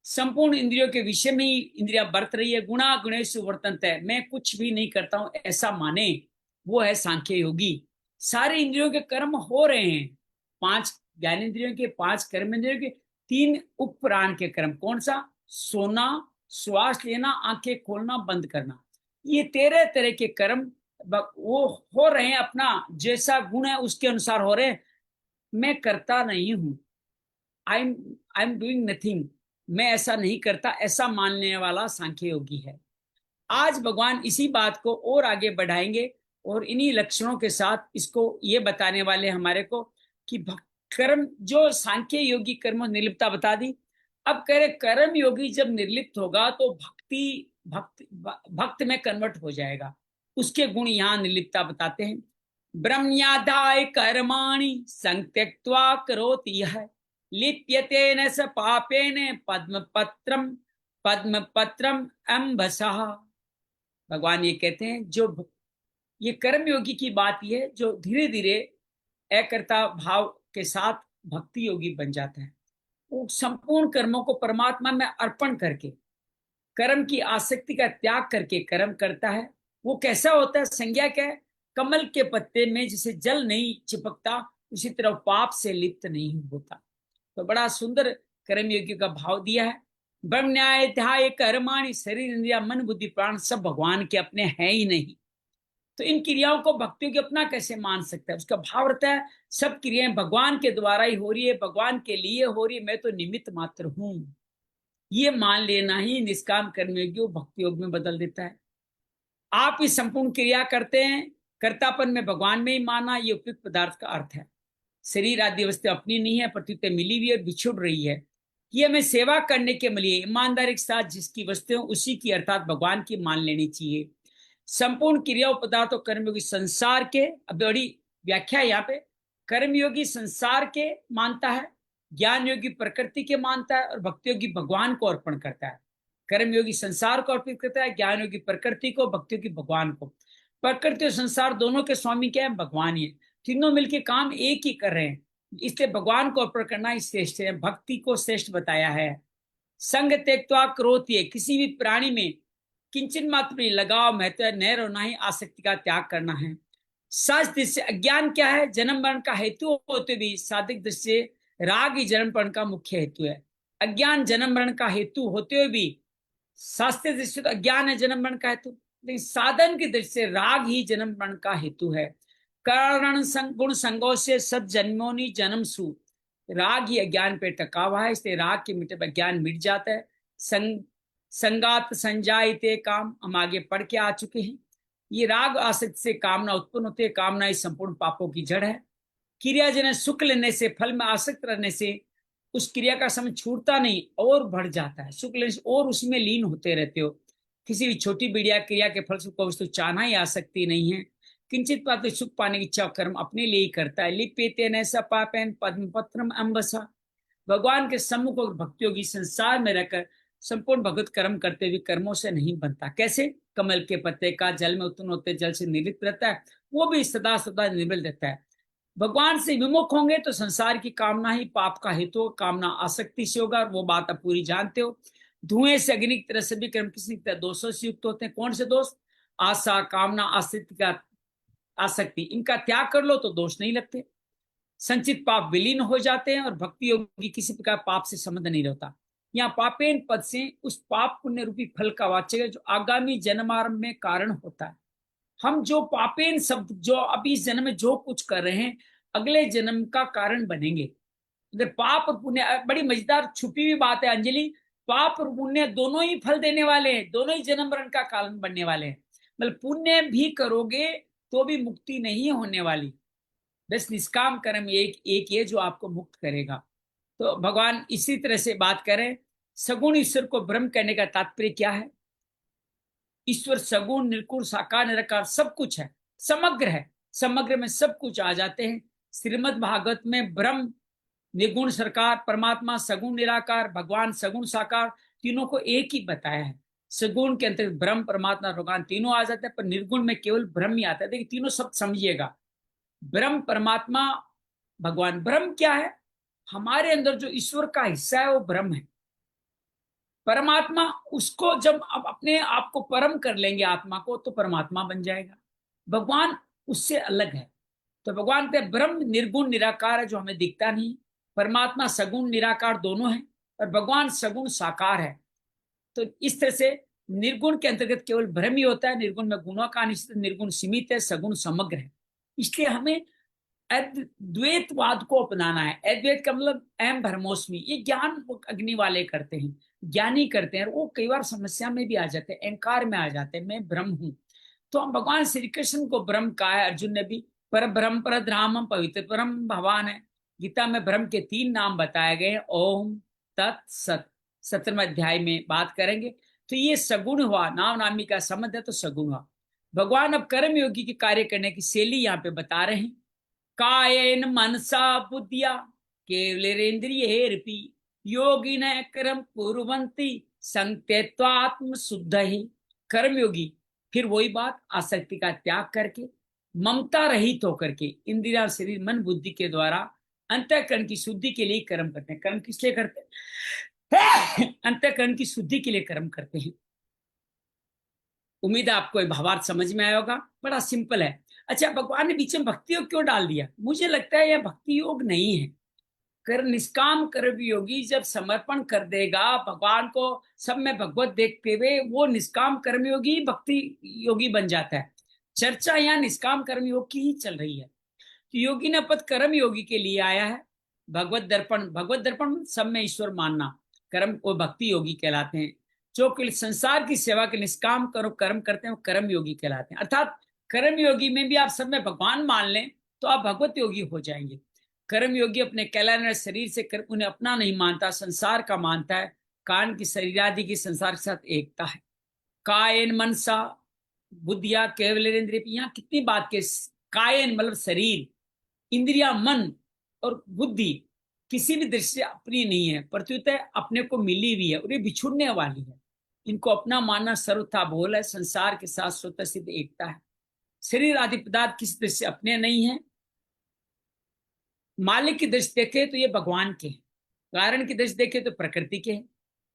संपूर्ण इंद्रियों के विषय में ही इंद्रिया बरत रही है, गुणा गुणेषु वर्तन्ते है, मैं कुछ भी नहीं करता हूं ऐसा माने, वो है सांख्य योगी। सारे इंद्रियों के कर्म हो रहे हैं, 5 ज्ञानेंद्रियों के, 5 कर्मेंद्रियों के, 3 उप प्राण के कर्म। कौन सा? सोना, श्वास लेना, आंखें खोलना, बंद करना, ये 13 तरह के कर्म वो हो रहे हैं, अपना जैसा गुण है उसके अनुसार हो रहे हैं। मैं करता नहीं हूं, आई एम डूइंग नथिंग, मैं ऐसा नहीं करता, ऐसा मानने वाला सांख्य योगी है। आज भगवान इसी बात को और आगे बढ़ाएंगे और इन्हीं लक्षणों के साथ इसको ये बताने वाले हमारे को कि कर्म, जो सांख्य योगी कर्म निर्लिप्तता बता दी, अब कह रहे कर्म योगी जब निर्लिप्त होगा तो भक्त में कन्वर्ट हो जाएगा। उसके गुण यहाँ निर्लिप्तता बताते हैं। ब्रह्मण्यादाय कर्माणि संत्यक्त्वा करोति यः लिप्यते न स पापेन पद्मपत्रम अम्बसः। भगवान ये कहते हैं, जो ये कर्मयोगी की बात ये है, जो धीरे धीरे एकर्ता भाव के साथ भक्ति योगी बन जाता है। वो संपूर्ण कर्मों को परमात्मा में अर्पण करके, कर्म की आसक्ति का त्याग करके कर्म करता है। वो कैसा होता है? संज्ञा क्या है? कमल के पत्ते में जिसे जल नहीं चिपकता, उसी तरह पाप से लिप्त नहीं होता। तो बड़ा सुंदर कर्मयोगी का भाव दिया है। ब्रह्म न्याय ध्याय कर्माणि, शरीर इंद्रिया मन बुद्धि प्राण सब भगवान के अपने हैं ही नहीं, तो इन क्रियाओं को भक्तियों के अपना कैसे मान सकता है? उसका भाव रहता है सब क्रियाएं भगवान के द्वारा ही हो रही है, भगवान के लिए हो रही है, मैं तो निमित्त मात्र हूं। ये मान लेना ही निष्काम कर्मयोगी भक्ति योग में बदल देता है। आप इस संपूर्ण क्रिया करते हैं, कर्तापन में भगवान में ही माना, ये उपयुक्त पदार्थ का अर्थ है। शरीर आदि वस्तु अपनी नहीं है, प्रत्युत मिली हुई है, बिछुड़ रही है, ये हमें सेवा करने के लिए ईमानदारी के साथ जिसकी वस्तु उसी की अर्थात भगवान की मान लेनी चाहिए। संपूर्ण क्रिया पदार्थों कर्मयोगी संसार के, अब बड़ी व्याख्या यहाँ पे, कर्मयोगी संसार के मानता है, ज्ञान योगी प्रकृति के मानता है, और भक्ति योगी भगवान को अर्पण करता है। कर्मयोगी संसार को अर्पित करता है, ज्ञान योगी प्रकृति को, भक्ति योगी भगवान को। प्रकृति और संसार दोनों के स्वामी क्या है? भगवान ही है। तीनों मिलके काम एक ही कर रहे हैं, इसलिए भगवान को अर्पण करना ही श्रेष्ठ है, भक्ति को श्रेष्ठ बताया है। संग त्यक्त्वा करोति है, किसी भी प्राणी में किंचन मात्र भी लगाव महत्व न रहना ही आसक्ति का त्याग करना है। सच दृष्टि अज्ञान क्या है? जन्म मरण का हेतु होते भी साधिक दृष्टि राग ही जन्म मरण का मुख्य हेतु है। अज्ञान जन्म मरण का हेतु होते हुए भी शास्त्रीय दृष्टि तो अज्ञान है जन्म मरण का हेतु, लेकिन साधन की दृष्टि से राग ही जन्म मरण का हेतु है। कारण गुण संगों से सब जन्मों नि जन्म सु, राग ही अज्ञान पे टका हुआ है, इसलिए राग के मिटे अज्ञान मिट जाता है। संगात संजायते काम, हम आगे पढ़ के आ चुके हैं। ये राग आसक्ति से कामना उत्पन्न होते है, कामना इस संपूर्ण पापों की जड़ है। क्रियाजनक सुख लेने से, फल में आसक्त रहने से उस क्रिया का समय छूटता नहीं और बढ़ जाता है। सुख लेने से और उसमें लीन होते रहते हो। किसी भी छोटी बढ़िया क्रिया के फल सुख को वस्तु चाहना ही आसक्ति नहीं है। किंचित पात सुख पाने की इच्छा कर्म अपने लिए ही करता है। लिप्यते न स पापेन पद्म पत्रम अम्बसा। भगवान के सम्मुख और भक्तियों की संसार में रहकर संपूर्ण भगवत कर्म करते हुए कर्मों से नहीं बनता। कैसे? कमल के पत्ते का जल में उत्पन्न होते जल से निर्लिप्त रहता है, वो भी सदा सदा निर्मल रहता है। भगवान से विमुख होंगे तो संसार की कामना ही पाप का हेतु, कामना आसक्ति से होगा, और वो बात आप पूरी जानते हो। धुएं से अग्नि की तरह सभी कर्म किसी तरह दोषों से युक्त होते हैं। कौन से दोष? आशा, कामना, आसक्ति, इनका त्याग कर लो तो दोष नहीं लगते। संचित पाप विलीन हो जाते हैं और भक्ति योगी किसी प्रकार पाप से संबंध नहीं रहता। यहाँ पापेन पद से उस पाप पुण्य रूपी फल का वाचक है जो आगामी जन्मारंभ में कारण होता है। हम जो पापेन शब्द जो अभी इस जन्म में जो कुछ कर रहे हैं अगले जन्म का कारण बनेंगे। अगर पाप और पुण्य, बड़ी मजेदार छुपी हुई बात है अंजलि, पाप और पुण्य दोनों ही फल देने वाले हैं, दोनों ही जन्म मरण का कारण बनने वाले हैं। मतलब पुण्य भी करोगे तो भी मुक्ति नहीं होने वाली, बस निष्काम कर्म एक ये जो आपको मुक्त करेगा। तो भगवान इसी तरह से बात करें। सगुण ईश्वर को ब्रह्म करने का तात्पर्य क्या है? ईश्वर सगुण, निर्गुण, साकार, निराकार सब कुछ है, समग्र है। समग्र में सब कुछ आ जाते हैं। श्रीमद् भागवत में ब्रह्म निर्गुण सरकार, परमात्मा सगुण निराकार, भगवान सगुण साकार, तीनों को एक ही बताया है। सगुण के अंतर्गत ब्रह्म, परमात्मा, भगवान तीनों आ जाते हैं, पर निर्गुण में केवल ब्रह्म ही आता है। देखिए तीनों शब्द समझिएगा, ब्रह्म, परमात्मा, भगवान। ब्रह्म क्या है? हमारे अंदर जो ईश्वर का हिस्सा है वो ब्रह्म है। परमात्मा, उसको जब आप अपने आप को परम कर लेंगे आत्मा को तो परमात्मा बन जाएगा। भगवान उससे अलग है। तो भगवान के ब्रह्म निर्गुण निराकार है जो हमें दिखता नहीं। परमात्मा सगुण निराकार दोनों है और भगवान सगुण साकार है। तो इस तरह से निर्गुण के अंतर्गत केवल ब्रह्म ही होता है। निर्गुण में गुणों का निश्चित, निर्गुण सीमित है, सगुण समग्र है। इसलिए हमें अद्वैतवाद को अपनाना है। अद्वैत का मतलब अहम ब्रह्मोस्मि, ये ज्ञान अग्नि वाले करते हैं, ज्ञानी करते हैं। वो कई बार समस्या में भी आ जाते हैं, अहंकार में आ जाते हैं, मैं ब्रह्म हूं। तो हम भगवान श्री कृष्ण को ब्रह्म कहा है। अर्जुन ने भी पर ब्रह्म पर रामम पवित्र ब्रह्म भगवान है। गीता में ब्रह्म के 3 नाम बताए गए हैं। ओम तत्सत 17वें अध्याय में बात करेंगे। तो ये सगुण हुआ, नाम नामी का संबंध है तो सगुण हुआ। भगवान अब कर्म योगी की कार्य करने की शैली यहाँ पे बता रहे हैं। कायेन मनसा बुद्धिया केवलेन्द्रियैरपि योगिनः कर्म कुर्वन्ति संत्यक्त्वात्म शुद्ध ही। कर्मयोगी फिर वही बात, आसक्ति का त्याग करके, ममता रहित होकर के, इंद्रिया, शरीर, मन, बुद्धि के द्वारा अंतःकरण की शुद्धि के लिए कर्म करते हैं। कर्म किस लिए करते हैं? अंतःकरण की शुद्धि के लिए कर्म करते हैं। उम्मीद है आपको भावार्थ समझ में आया होगा। बड़ा सिंपल है। अच्छा, भगवान ने बीच में भक्ति योग क्यों डाल दिया? मुझे लगता है यह भक्ति योग नहीं है। कर निष्काम कर्म योगी जब समर्पण कर देगा भगवान को, सब में भगवत देखते हुए, वो निष्काम कर्म योगी भक्ति योगी बन जाता है। चर्चा यहाँ निष्काम कर्म योग की ही चल रही है। तो योगी ने पद कर्म योगी के लिए आया है। भगवत दर्पण सब में ईश्वर मानना, कर्म को भक्ति योगी कहलाते हैं। जो संसार की सेवा के निष्काम कर्म करते हैं वो कर्म योगी कहलाते हैं। अर्थात कर्म योगी में भी आप सब में भगवान मान लें तो आप भगवत योगी हो जाएंगे। कर्म योगी अपने कहलाने शरीर से उन्हें अपना नहीं मानता, संसार का मानता है। कान की शरीर आदि की संसार के साथ एकता है। कायन मनसा बुद्धिया केवलेन्द्रिय, यहाँ कितनी बात के। कायन मतलब शरीर, इंद्रिया, मन और बुद्धि किसी भी दृष्टि से अपनी नहीं है, प्रत्युतः अपने को मिली हुई है और ये बिछुड़ने वाली है। इनको अपना मानना सर्वथा भूल है। संसार के साथ स्वतः सिद्ध एकता है। शरीर आदि पदार्थ किसी दृष्टि से अपने नहीं है। मालिक की दृष्टि देखे तो ये भगवान के हैं, कारण की दृष्टि देखे तो प्रकृति के हैं,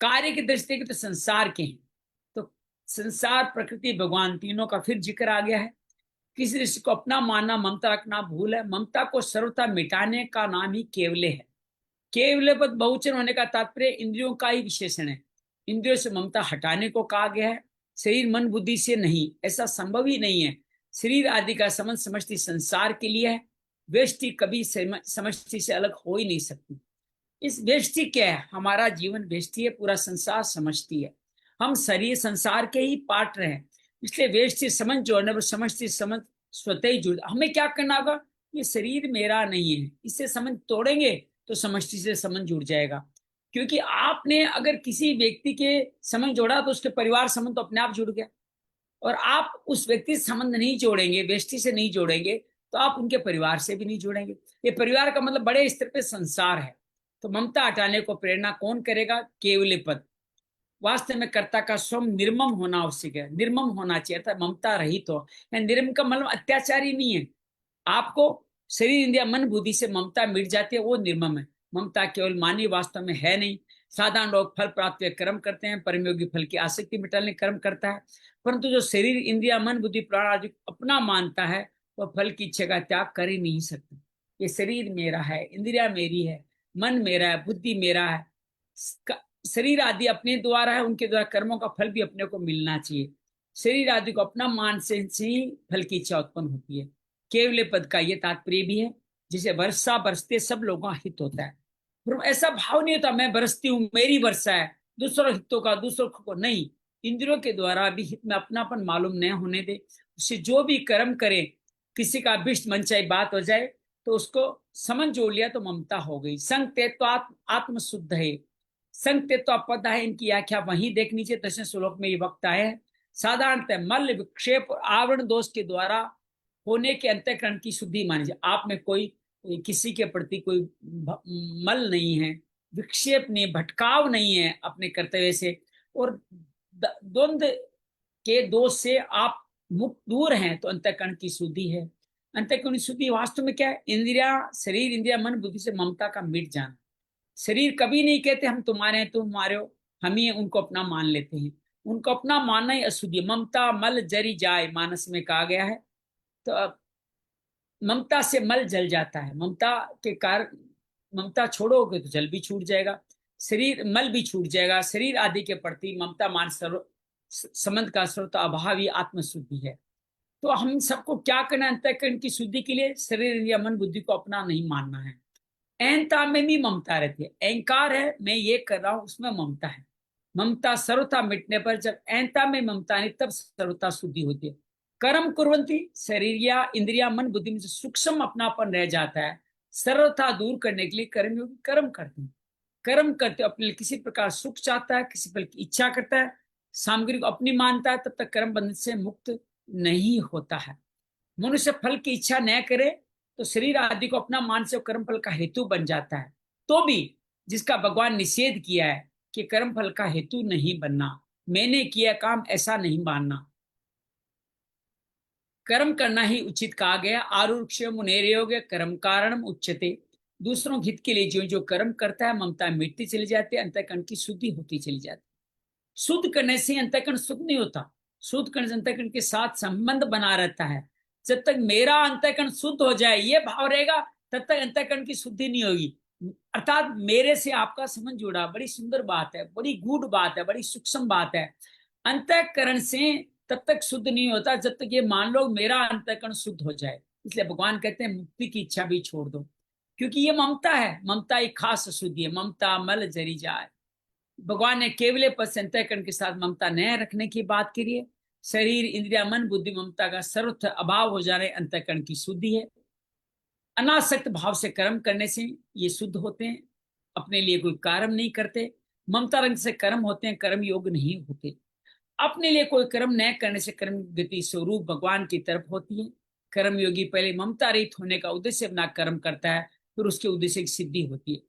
कार्य की दृष्टि देखे तो संसार के हैं। तो संसार, प्रकृति, भगवान तीनों का फिर जिक्र आ गया है। किसी दृष्टि को अपना मानना, ममता रखना भूल है। ममता को सर्वथा मिटाने का नाम ही केवले है। केवले पद बहुवचन होने का तात्पर्य इंद्रियों का ही विशेषण है। इंद्रियों से ममता हटाने को कहा गया है, शरीर, मन, बुद्धि से नहीं। ऐसा संभव ही नहीं है। शरीर आदि का संबंध समष्टि संसार के लिए है। व्यष्टि कभी समष्टि से अलग हो ही नहीं सकती। इस व्यष्टि क्या है? हमारा जीवन व्यष्टि है, पूरा संसार समष्टि है। हम शरीर संसार के ही पार्ट रहे हैं। इसलिए व्यष्टि समझ जोड़ने पर समष्टि समझ स्वतः ही जुड़। हमें क्या करना होगा? ये शरीर मेरा नहीं है, इससे संबंध तोड़ेंगे तो समष्टि से संबंध जुड़ जाएगा। क्योंकि आपने अगर किसी व्यक्ति के संबंध जोड़ा तो उसके परिवार संबंध तो अपने आप जुड़ गया, और आप उस व्यक्ति से संबंध नहीं जोड़ेंगे, व्यष्टि से नहीं जोड़ेंगे, तो आप उनके परिवार से भी नहीं जोड़ेंगे। ये परिवार का मतलब बड़े स्तर पे संसार है। तो ममता हटाने को प्रेरणा कौन करेगा? केवल पद। वास्तव में कर्ता का स्वयं निर्मम होना आवश्यक है, निर्मम होना चाहिए, अर्थात ममता रहित हो। निर्मम का मतलब अत्याचारी नहीं है। आपको शरीर इंद्रिय मन बुद्धि से ममता मिट जाती है, वो निर्मम है। ममता केवल मानवीय वास्तव में है नहीं। साधारण लोग फल प्राप्त कर्म करते हैं, परमयोगी फल की आसक्ति मिटाने कर्म करता है, परंतु जो शरीर इंद्रिया मन बुद्धि प्राण आदि अपना मानता है वह फल की इच्छा का त्याग कर ही नहीं सकता। ये शरीर मेरा है, इंद्रिया मेरी है, मन मेरा है, बुद्धि मेरा है, शरीर आदि अपने द्वारा है, उनके द्वारा कर्मों का फल भी अपने को मिलना चाहिए। शरीर आदि को अपना मान से ही फल की इच्छा उत्पन्न होती है। केवल पद का ये तात्पर्य भी है, जिसे वर्षा बरसते सब लोगों का हित होता है। ऐसा भाव नहीं होता मैं बरसती हूँ, मेरी वर्षा है, दूसरों हितों का, दूसरों को नहीं। इंद्रियों के द्वारा भी हित में अपनापन मालूम न होने दे। उससे जो भी कर्म करे, किसी का अभिष्ट मनचाही बात हो जाए तो उसको समझ जोड़ लिया तो ममता हो गई। संग तेत्व आत्म शुद्ध है, संग तेत्व पद है, इनकी व्याख्या वहीं देखनी चाहिए। 10वें श्लोक में ये वक्त है। साधारणतः मल विक्षेप और आवरण दोष के द्वारा होने के अंतःकरण की शुद्धि मानी जाए। आप में कोई किसी के प्रति कोई मल नहीं है, विक्षेप नहीं, भटकाव नहीं है अपने कर्तव्य से, और द्वंद्व के दोष से आप मुक्त दूर हैं, तो अंतःकरण की शुद्धि है। अंतःकरण की शुद्धि वास्तव में क्या है? इंद्रिया, शरीर इंद्रिया मन बुद्धि से ममता का मिट जाना। शरीर कभी नहीं कहते हम तुम्हारे हैं, तुम हमारे हो, हम ही उनको अपना मान लेते हैं। उनको अपना मानना ही अशुद्धि। ममता मल जरी जाए, मानस में कहा गया है। तो ममता से मल जल जाता है, ममता के कारण, ममता छोड़ोगे तो जल भी छूट जाएगा, शरीर मल भी छूट जाएगा। शरीर आदि के प्रति ममता मान संबंध का स्रोत अभाव ही आत्मशुद्धि है। तो हम सबको क्या करना है अंतःकरण की शुद्धि के लिए? शरीर या मन बुद्धि को अपना नहीं मानना है। अहंता में भी ममता रहती है, अहंकार है मैं ये कर रहा हूं, उसमें ममता है। ममता सर्वथा मिटने पर जब अहंता में ममता नहीं, तब सर्वथा शुद्धि होती है। कर्म कुर्वंती, शरीर या इंद्रिया मन बुद्धि में सूक्ष्म अपनापन रह जाता है। सर्वथा दूर करने के लिए कर्मयोगी कर्म करते हैं। कर्म करते अपने लिए किसी प्रकार सुख चाहता है, किसी फल की इच्छा करता है, सामग्री को अपनी मानता है, तब तक कर्म बंधन से मुक्त नहीं होता है। मनुष्य फल की इच्छा न करे तो शरीर आदि को अपना मान से कर्म फल का हेतु बन जाता है। तो भी जिसका भगवान निषेध किया है कि कर्म फल का हेतु नहीं बनना, मैंने किया काम ऐसा नहीं मानना, कर्म करना ही उचित कहा गया। आरुक्ष मुनेरयोग्य कर्म कारणम उच्यते। दूसरों के हित के लिए जो जो कर्म करता है, ममता मिटती चली जाती है, अंतःकरण की शुद्धि होती चली जाती है। शुद्ध करने से अंतःकरण शुद्ध नहीं होता, शुद्ध करने से अंतःकरण के साथ संबंध बना रहता है। जब तक मेरा अंतःकरण शुद्ध हो जाए ये भाव रहेगा, तब तक अंतःकरण की शुद्धि नहीं होगी। अर्थात मेरे से आपका संबंध जुड़ा, बड़ी सुंदर बात है, बड़ी गूढ़ बात है, बड़ी सूक्ष्म बात है। अंतःकरण से तब तक शुद्ध नहीं होता जब तक ये मान लो मेरा अंतःकरण शुद्ध हो जाए। इसलिए भगवान कहते हैं मुक्ति की इच्छा भी छोड़ दो, क्योंकि ये ममता है, ममता एक खास अशुद्धि है। ममता मल जरी जाए। भगवान ने केवल पद से अंतःकरण के साथ ममता न रखने की बात करी है। शरीर इंद्रिया मन बुद्धि ममता का सर्वत्र अभाव हो जाने अंतःकरण की शुद्धि है। अनासक्त भाव से कर्म करने से ये शुद्ध होते हैं, अपने लिए कोई कर्म नहीं करते। ममता रंग से कर्म होते हैं, कर्म योग नहीं होते। अपने लिए कोई कर्म न करने से कर्म गति स्वरूप भगवान की तरफ होती है। कर्म योगी पहले ममता रहित होने का उद्देश्य अपना कर्म करता है, फिर उसके उद्देश्य की सिद्धि होती है।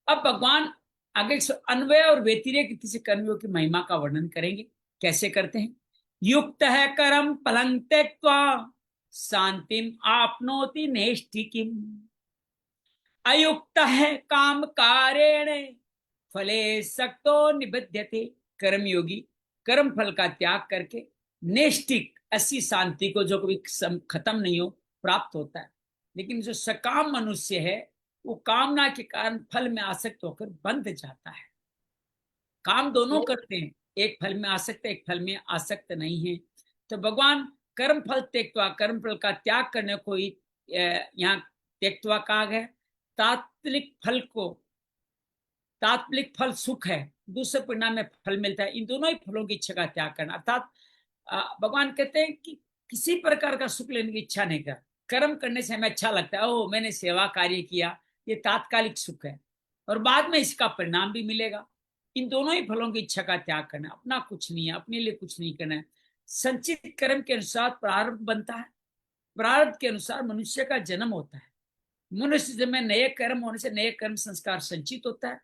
अब भगवान आगे अन्वय और व्यतिरेक किसी कर्मयोग की महिमा का वर्णन करेंगे। कैसे करते हैं? युक्त है कर्म फलं त्यक्त्वा शांतिम आपनोति नैष्ठिकीम। अयुक्त है काम कारेण फले सक्तो निबध्यते। कर्मयोगी कर्म फल का त्याग करके नैष्ठिक ऐसी शांति को जो कभी खत्म नहीं हो प्राप्त होता है। लेकिन जो सकाम मनुष्य है वो कामना के कारण फल में आसक्त होकर बंध जाता है। काम दोनों करते हैं, एक फल में आसक्त है, एक फल में आसक्त नहीं है। तो भगवान कर्म फल त्यक्त्वा, कर्म फल का त्याग करने को ही यहाँ त्यक्त्वा कहा गया। तात्विक फल को, तात्विक फल सुख है, दूसरे परिणाम में फल मिलता है, इन दोनों ही फलों की इच्छा का त्याग करना। अर्थात भगवान कहते हैं कि किसी प्रकार का सुख लेने की इच्छा नहीं कर, कर्म करने से हमें अच्छा लगता है, ओह मैंने सेवा कार्य किया, ये तात्कालिक सुख है और बाद में इसका परिणाम भी मिलेगा। इन दोनों ही फलों की इच्छा का त्याग करना है, अपना कुछ नहीं है, अपने लिए कुछ नहीं करना है। संचित कर्म के अनुसार प्रारब्ध बनता है, प्रारब्ध के अनुसार मनुष्य का जन्म होता है। मनुष्य जन्म में नए कर्म होने से नए कर्म संस्कार संचित होता है।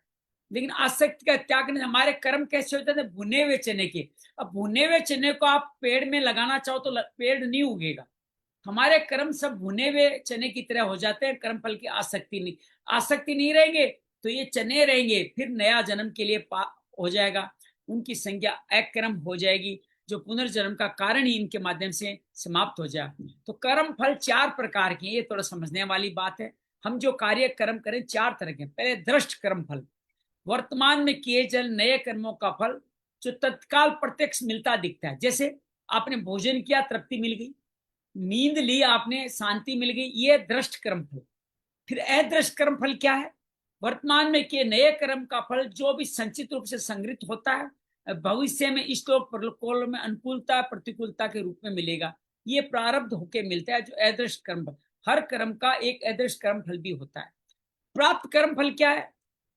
लेकिन आसक्ति का त्याग करने से हमारे कर्म कैसे होते हैं? भुने हुए चने के। अब भुने हुए चने को आप पेड़ में लगाना चाहो तो पेड़ नहीं उगेगा। हमारे कर्म सब भुने हुए चने की तरह हो जाते हैं, कर्म फल की आसक्ति नहीं रहेंगे तो ये चने रहेंगे, फिर नया जन्म के लिए हो जाएगा, उनकी संज्ञा अकर्म हो जाएगी, जो पुनर्जन्म का कारण ही इनके माध्यम से समाप्त हो जाए। तो कर्म फल 4 प्रकार के, ये थोड़ा समझने वाली बात है। हम जो कार्य कर्म करें 4 तरह के। पहले दृष्ट कर्म फल, वर्तमान में किए चल नए कर्मों का फल जो तत्काल प्रत्यक्ष मिलता दिखता है। जैसे आपने भोजन किया, तृप्ति मिल गई, नींद ली आपने, शांति मिल गई, ये दृष्ट कर्म फल। फिर अदृष्ट कर्म फल क्या है? वर्तमान में किए नए कर्म का फल जो भी संचित रूप से संग्रहित होता है, भविष्य में इष्टोक परलोक में अनुकूलता प्रतिकूलता के रूप में मिलेगा। ये प्रारब्ध होके मिलता है, जो अदृष्ट कर्म फल। हर कर्म का एक अदृष्ट कर्म फल भी होता है। प्राप्त कर्म फल क्या है?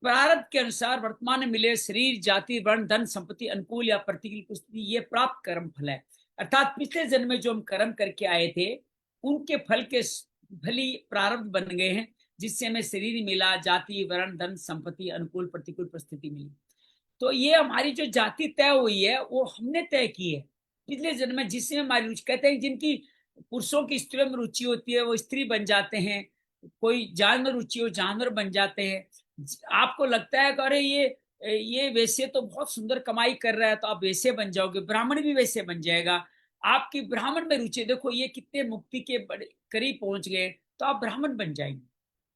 प्रारब्ध के अनुसार वर्तमान में मिले शरीर, जाति, वर्ण, धन, संपत्ति, अनुकूल या प्रतिकूल परिस्थिति, ये प्राप्त कर्म फल है। अर्थात पिछले जन्म में जो हम कर्म करके आए थे उनके फल के फली प्रारब्ध बन गए हैं, जिससे हमें शरीर मिला, जाति, वर्ण, धन, संपत्ति, अनुकूल प्रतिकूल परिस्थिति मिली। तो ये हमारी जो जाति तय हुई है वो हमने तय की है पिछले जन्म में, जिसमें हमारी रुचि, कहते हैं जिनकी पुरुषों की स्त्रियों में रुचि होती है वो स्त्री बन जाते हैं, कोई जानवर रुचि हो जानवर बन जाते हैं। आपको लगता है कि अरे ये वैसे तो बहुत सुंदर कमाई कर रहा है तो आप वैसे बन जाओगे, ब्राह्मण भी वैसे बन जाएगा। आपकी ब्राह्मण में रुचि, देखो ये कितने मुक्ति के बड़े करीब पहुंच गए तो आप ब्राह्मण बन जाएंगे।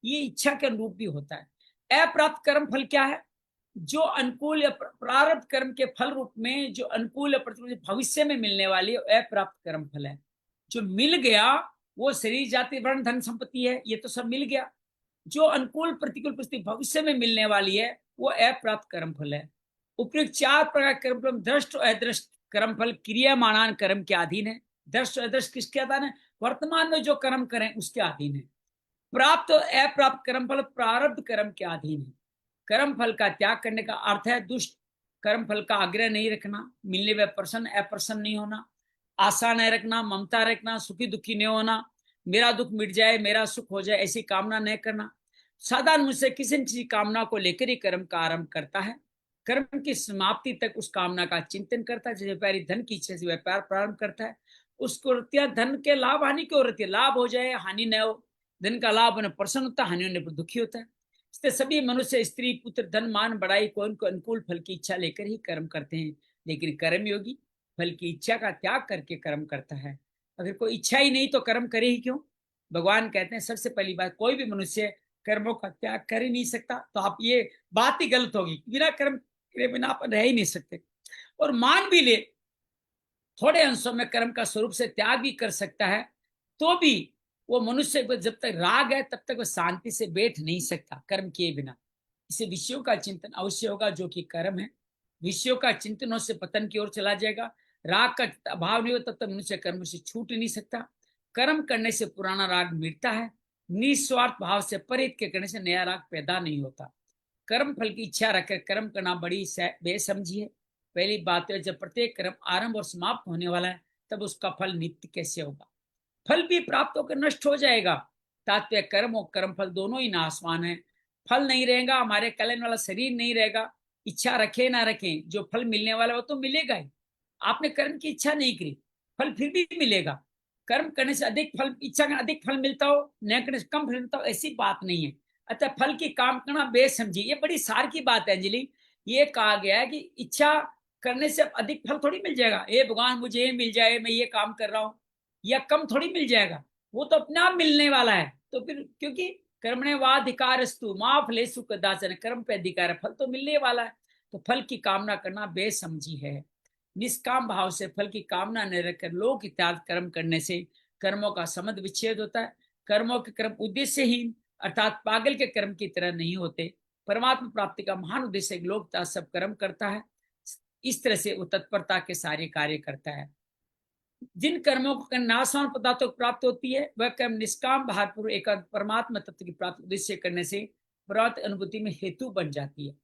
ये इच्छा के अनुरूप भी होता है। अप्राप्त कर्म फल क्या है? जो अनुकूल या प्रारब्ध कर्म के फल रूप में जो अनुकूल या प्रतिकूल भविष्य में मिलने वाली अप्राप्त कर्म फल है। जो मिल गया वो शरीर, जाति, वर्ण, धन, संपत्ति है, ये तो सब मिल गया। जो अनुकूल प्रतिकूल परिस्थिति भविष्य में मिलने वाली है वो अप्राप्त कर्म फल है। उपयुक्त 4 प्रकार कर्म फल दृष्ट और अदृष्ट कर्म फल क्रियामाणान कर्म के अधीन है। दृष्ट और अदृष्ट किसके अधीन है? वर्तमान में जो कर्म करें उसके अधीन है। प्राप्त और अप्राप्त कर्म फल प्रारब्ध कर्म के अधीन है। कर्म फल का त्याग करने का अर्थ है दुष्ट कर्म फल का आग्रह नहीं रखना, मिलने में प्रसन्न अप्रसन्न नहीं होना, आशा नहीं रखना, ममता रखना, सुखी दुखी नहीं होना, मेरा दुख मिट जाए, मेरा सुख हो जाए, ऐसी कामना नहीं करना। साधारण मुझसे किसी न किसी कामना को लेकर ही कर्म का आरंभ करता है। कर्म की समाप्ति तक उस कामना का चिंतन करता है। जैसे व्यापारी धन की इच्छा से व्यापार प्रारंभ करता है, उसको धन के लाभ हानि क्यों रहती है? लाभ हो जाए हानि न हो, धन का लाभ होने प्रसन्न होता है, हानि होने पर दुखी होता है। इसलिए सभी मनुष्य स्त्री पुत्र धन मान बढ़ाई को उनको अनुकूल फल की इच्छा लेकर ही कर्म करते हैं। लेकिन कर्म योगी फल की इच्छा का त्याग करके कर्म करता है। अगर कोई इच्छा ही नहीं तो कर्म करे ही क्यों? भगवान कहते हैं सबसे पहली बात, कोई भी मनुष्य कर्मों का त्याग कर ही नहीं सकता। तो आप ये बात ही गलत होगी, बिना कर्म के बिना आप रह ही नहीं सकते। और मान भी ले थोड़े अंशों में कर्म का स्वरूप से त्याग भी कर सकता है, तो भी वो मनुष्य को जब तक राग है तब तक वो शांति से बैठ नहीं सकता कर्म किए बिना। इसे विषयों का चिंतन अवश्य होगा, जो कि कर्म है। विषयों का चिंतनों से पतन की ओर चला जाएगा। राग का अभाव नहीं हो तब तक मनुष्य कर्म से छूट नहीं सकता। कर्म करने से पुराना राग मिटता है। निस्वार्थ भाव से परित्याग करने से नया राग पैदा नहीं होता। कर्म फल की इच्छा रखकर कर्म करना बड़ी बेसमझी है। पहली बात है, जब प्रत्येक कर्म आरंभ और समाप्त होने वाला है तब उसका फल नित्य कैसे होगा? फल भी प्राप्त होकर नष्ट हो जाएगा। तात्पर्य कर्म और कर्म फल दोनों ही नाशवान है। फल नहीं रहेगा, हमारे कल्याण वाला शरीर नहीं रहेगा। इच्छा रखे ना रखें, जो फल मिलने वाला वो तो मिलेगा ही। आपने कर्म की इच्छा नहीं करी, फल फिर भी मिलेगा। कर्म करने से अधिक फल, इच्छा करने अधिक फल मिलता हो, न करने से कम फल मिलता हो, ऐसी बात नहीं है। अतः फल की काम करना बेसमझी, ये बड़ी सार की बात है अंजलि। ये कहा गया है कि इच्छा करने से अधिक फल थोड़ी मिल जाएगा। हे भगवान मुझे ये मिल जाए, मैं ये काम कर रहा हूँ, या कम थोड़ी मिल जाएगा, वो तो अपने आप मिलने वाला है। तो फिर क्योंकि कर्मणे वाधिकारस्तु मां फलेषु कदाचन, कर्म पे अधिकार है, फल तो मिलने वाला है। तो फल की कामना करना बेसमझी है। निष्काम भाव से फल की कामना न रखकर लोक हितार्थ कर्म करने से कर्मों का समध विच्छेद होता है। कर्मों के कर्म उद्देश्यहीन अर्थात पागल के कर्म की तरह नहीं होते। परमात्मा प्राप्ति का महान उद्देश्य लोक सब कर्म करता है। इस तरह से वो तत्परता के सारे कार्य करता है। जिन कर्मों को करने नाशवान पदार्थों को प्राप्त होती है वह कर्म निष्काम भारपूर्वक एक परमात्मा तत्व की प्राप्ति उद्देश्य करने से प्राप्त अनुभूति में हेतु बन जाती है।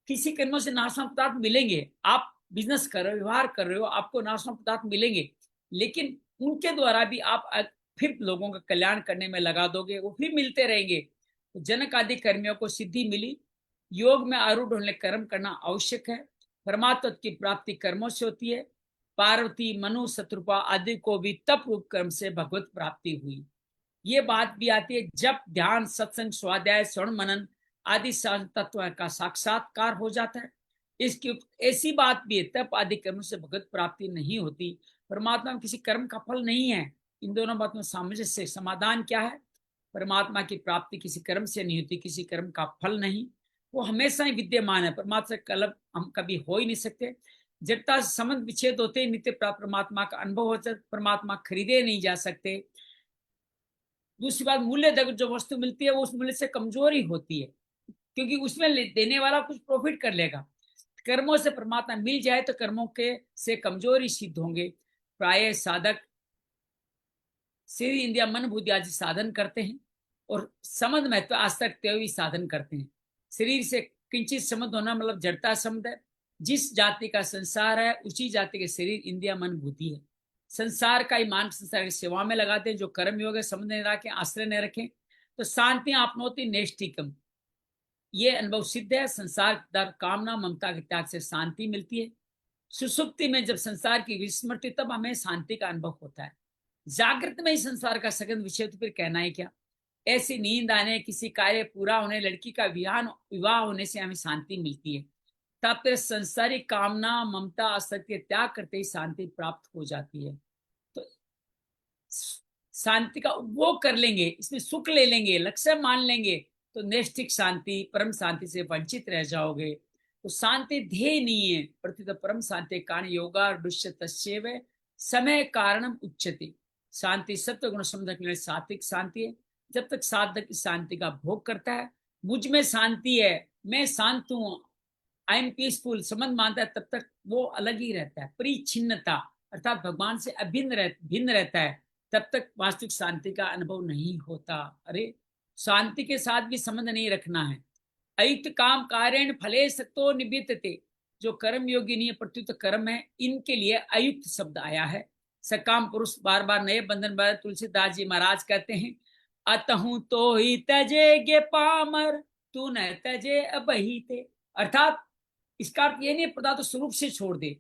किसी कर्मों से नाशवान पदार्थ मिलेंगे, आप बिजनेस कर रहे हो, व्यवहार कर रहे हो, आपको नाशवान पदार्थ मिलेंगे, लेकिन उनके द्वारा भी आप फिर लोगों का कल्याण करने में लगा दोगे, वो फिर मिलते रहेंगे। तो जनक आदि कर्मियों को सिद्धि मिली। योग में आरूढ़ होने कर्म करना आवश्यक है। परमात्मा की प्राप्ति कर्मों से होती है। पार्वती, मनु, शत्रुपा आदि को भी तप रूप कर्म से भगवत प्राप्ति हुई। ये बात भी आती है जब ध्यान, सत्संग, स्वाध्याय, श्रवण, मनन आदि तत्व का साक्षात्कार हो जाता है। इसकी ऐसी बात भी है तप आदि कर्म से भगवत प्राप्ति नहीं होती। परमात्मा में किसी कर्म का फल नहीं है। इन दोनों बातों में सामंजस्य समाधान क्या है? परमात्मा की प्राप्ति किसी कर्म से नहीं होती, किसी कर्म का फल नहीं, वो हमेशा ही विद्यमान है। परमात्मा से अलग हम कभी हो ही नहीं सकते। जड़ता से संबंध विच्छेद होते नित्य प्राप्त परमात्मा का अनुभव हो सकता, परमात्मा खरीदे नहीं जा सकते। दूसरी बात, मूल्य जो वस्तु मिलती है वो उस मूल्य से कमजोर ही होती है, क्योंकि उसमें देने वाला कुछ प्रॉफिट कर लेगा। कर्मों से परमात्मा मिल जाए तो कर्मों के से कमजोर ही सिद्ध होंगे। प्राय साधक शरीर, इंद्रिया, मन, बुद्धि आदि साधन करते हैं और संबंध महत्व आज तक हुए साधन करते हैं। शरीर से किंचित संबंध होना मतलब जड़ता संबंध है। जिस जाति का संसार है उसी जाति के शरीर, इंद्रिया, मन, बुद्धि है। संसार का ईमान संसार की सेवा में लगाते हैं। जो कर्म योग है, संबंध नहीं रखें, आश्रय नहीं रखें तो शांति आपनोति नैष्ठिकम, ये अनुभव सिद्ध है। संसार दर कामना ममता के त्याग से शांति मिलती है। सुसुप्ति में जब संसार की विस्मृति, तब हमें शांति का अनुभव होता है। जागृत में ही संसार का सघन विषय, तो फिर कहना है क्या। ऐसी नींद आने, किसी कार्य पूरा होने, लड़की का विवाह होने से हमें शांति मिलती है। तब फिर संसारिक कामना ममता आसक्ति त्याग करते ही शांति प्राप्त हो जाती है। तो शांति का वो कर लेंगे, इसमें सुख ले लेंगे, लक्ष्य मान लेंगे तो नैष्ठिक शांति, परम शांति से वंचित रह जाओगे। तो शांति ध्येय नहीं है, प्रत्युत परम शांति कारण योगा दृश्य तस्व समय कारणम उच्चते। शांति सत्व गुण समझ सात्विक शांति है। जब तक साधक इस शांति का भोग करता है, मुझ में शांति है, मैं शांत हूँ, आई एम पीसफुल संबंध मानता है, तब तक वो अलग ही रहता है। परिच्छिन्नता अर्थात भगवान से भिन्न रहता है, तब तक वास्तविक शांति का अनुभव नहीं होता। अरे शांति के साथ भी संबंध नहीं रखना है। अयुक्त काम कार्यण फले सतो निबितते, जो कर्म योगी नहीं है प्रत्युत कर्म है, इनके लिए अयुक्त शब्द आया है। सकाम पुरुष बार बार नए बंधन बार तुलसीदास जी महाराज कहते हैं, अतहु तो ही तजे गे पामर, तू न तजे अबहिते। अर्थात इसका अर्थ ये नहीं पदार्थ स्वरूप से छोड़ दे,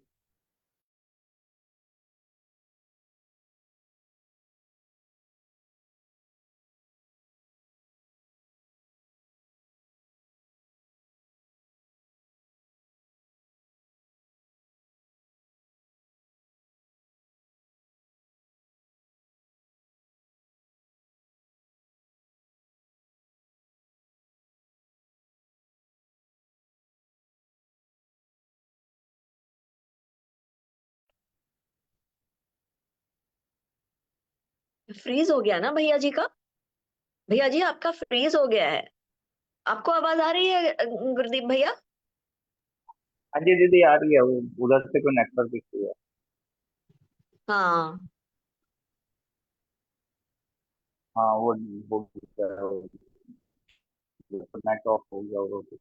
फ्रीज हो गया ना भैया जी का? भैया जी आपका फ्रीज हो गया है। आपको आवाज आ रही है गुरदीप भैया? हाँ जी दीदी आ रही है, वो उधर से कोई नेटवर्क इशू है। हाँ। हाँ वो नेट ऑफ हो गया होगा कुछ।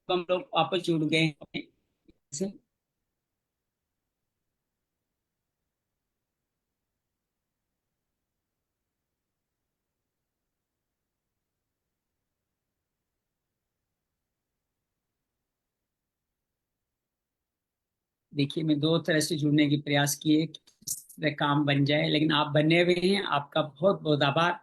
हम लोग वापस जुड़ गए हैं। देखिए, मैं दो तरह से जुड़ने की प्रयास किए कि इस तरह काम बन जाए, लेकिन आप बने हुए हैं, आपका बहुत बहुत आभार।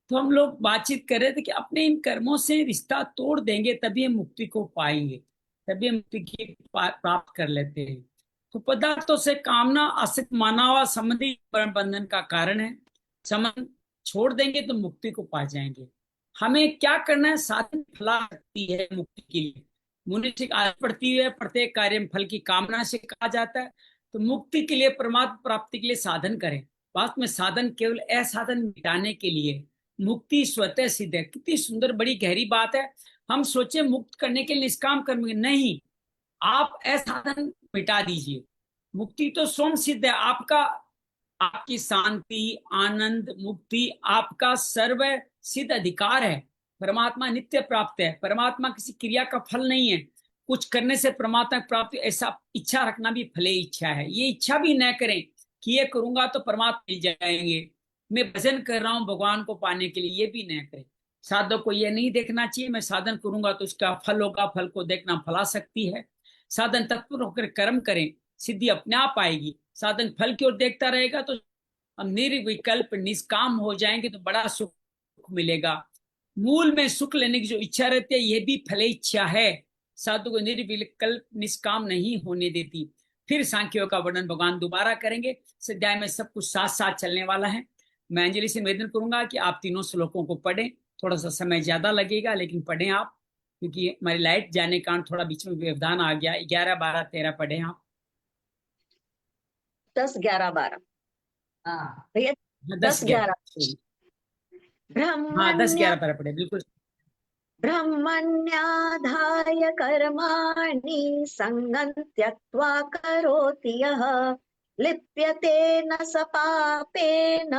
तो हम लोग बातचीत कर रहे थे कि अपने इन कर्मों से रिश्ता तोड़ देंगे तभी हम मुक्ति को पाएंगे, तभी हम मुक्ति की प्राप्त कर लेते हैं। तो पदार्थों से कामना आसक्त माना हुआ संबंधी परम बंधन का कारण है। संबंध छोड़ देंगे तो मुक्ति को पा जाएंगे। हमें क्या करना है? साधन फला सकती है मुक्ति के लिए। मुनि ठीक आगे पढ़ती हुई है, प्रत्येक कार्य में फल की कामना से कहा जाता है। तो मुक्ति के लिए, परमात्मा प्राप्ति के लिए साधन करें। वास्तव में साधन केवल असाधन मिटाने के लिए। मुक्ति स्वतः सिद्ध है। कितनी सुंदर बड़ी गहरी बात है। हम सोचे मुक्त करने के लिए निष्काम कर्म नहीं, आप असाधन मिटा दीजिए। मुक्ति तो स्वयं सिद्ध है आपका। आपकी शांति, आनंद, मुक्ति आपका सर्व सिद्ध अधिकार है। परमात्मा नित्य प्राप्त है। परमात्मा किसी क्रिया का फल नहीं है। कुछ करने से परमात्मा प्राप्ति, ऐसा इच्छा रखना भी फले इच्छा है। ये इच्छा भी न करें कि ये करूंगा तो परमात्मा मिल जाएंगे, मैं भजन कर रहा हूं भगवान को पाने के लिए, ये भी न करें। साधक को ये नहीं देखना चाहिए मैं साधन करूंगा तो उसका फल होगा, फल को देखना फला सकती है। साधन तत्पर होकर कर्म करें, सिद्धि अपने आप आएगी। साधन फल की ओर देखता रहेगा तो हम निर्विकल्प निष्काम हो जाएंगे तो बड़ा सुख मिलेगा। मूल में सुख लेने की जो इच्छा रहती है ये भी फले इच्छा है। साधु को निर्विकल्प निष्काम नहीं होने देती। फिर सांख्यों का वर्णन भगवान दोबारा करेंगे। इस अध्याय में सब कुछ साथ साथ चलने वाला है। मैं अंजलि से निवेदन करूंगा कि आप तीनों श्लोकों को पढ़ें। थोड़ा सा समय ज्यादा लगेगा लेकिन पढ़ें आप, क्योंकि हमारी लाइट जाने के कारण थोड़ा बीच में व्यवधान आ गया। 11, 12, 13 पढ़ें आप। 10, 11, 12 हाँ भैया। हाँ, 10, 10, 11। 11 हाँ, 10, ब्रह्मण्य 11 पर पढ़े बिल्कुल। ब्रह्मण्याधाय कर्माणि सङ्गं त्यक्त्वा करोति यः लिप्यते न स पापेन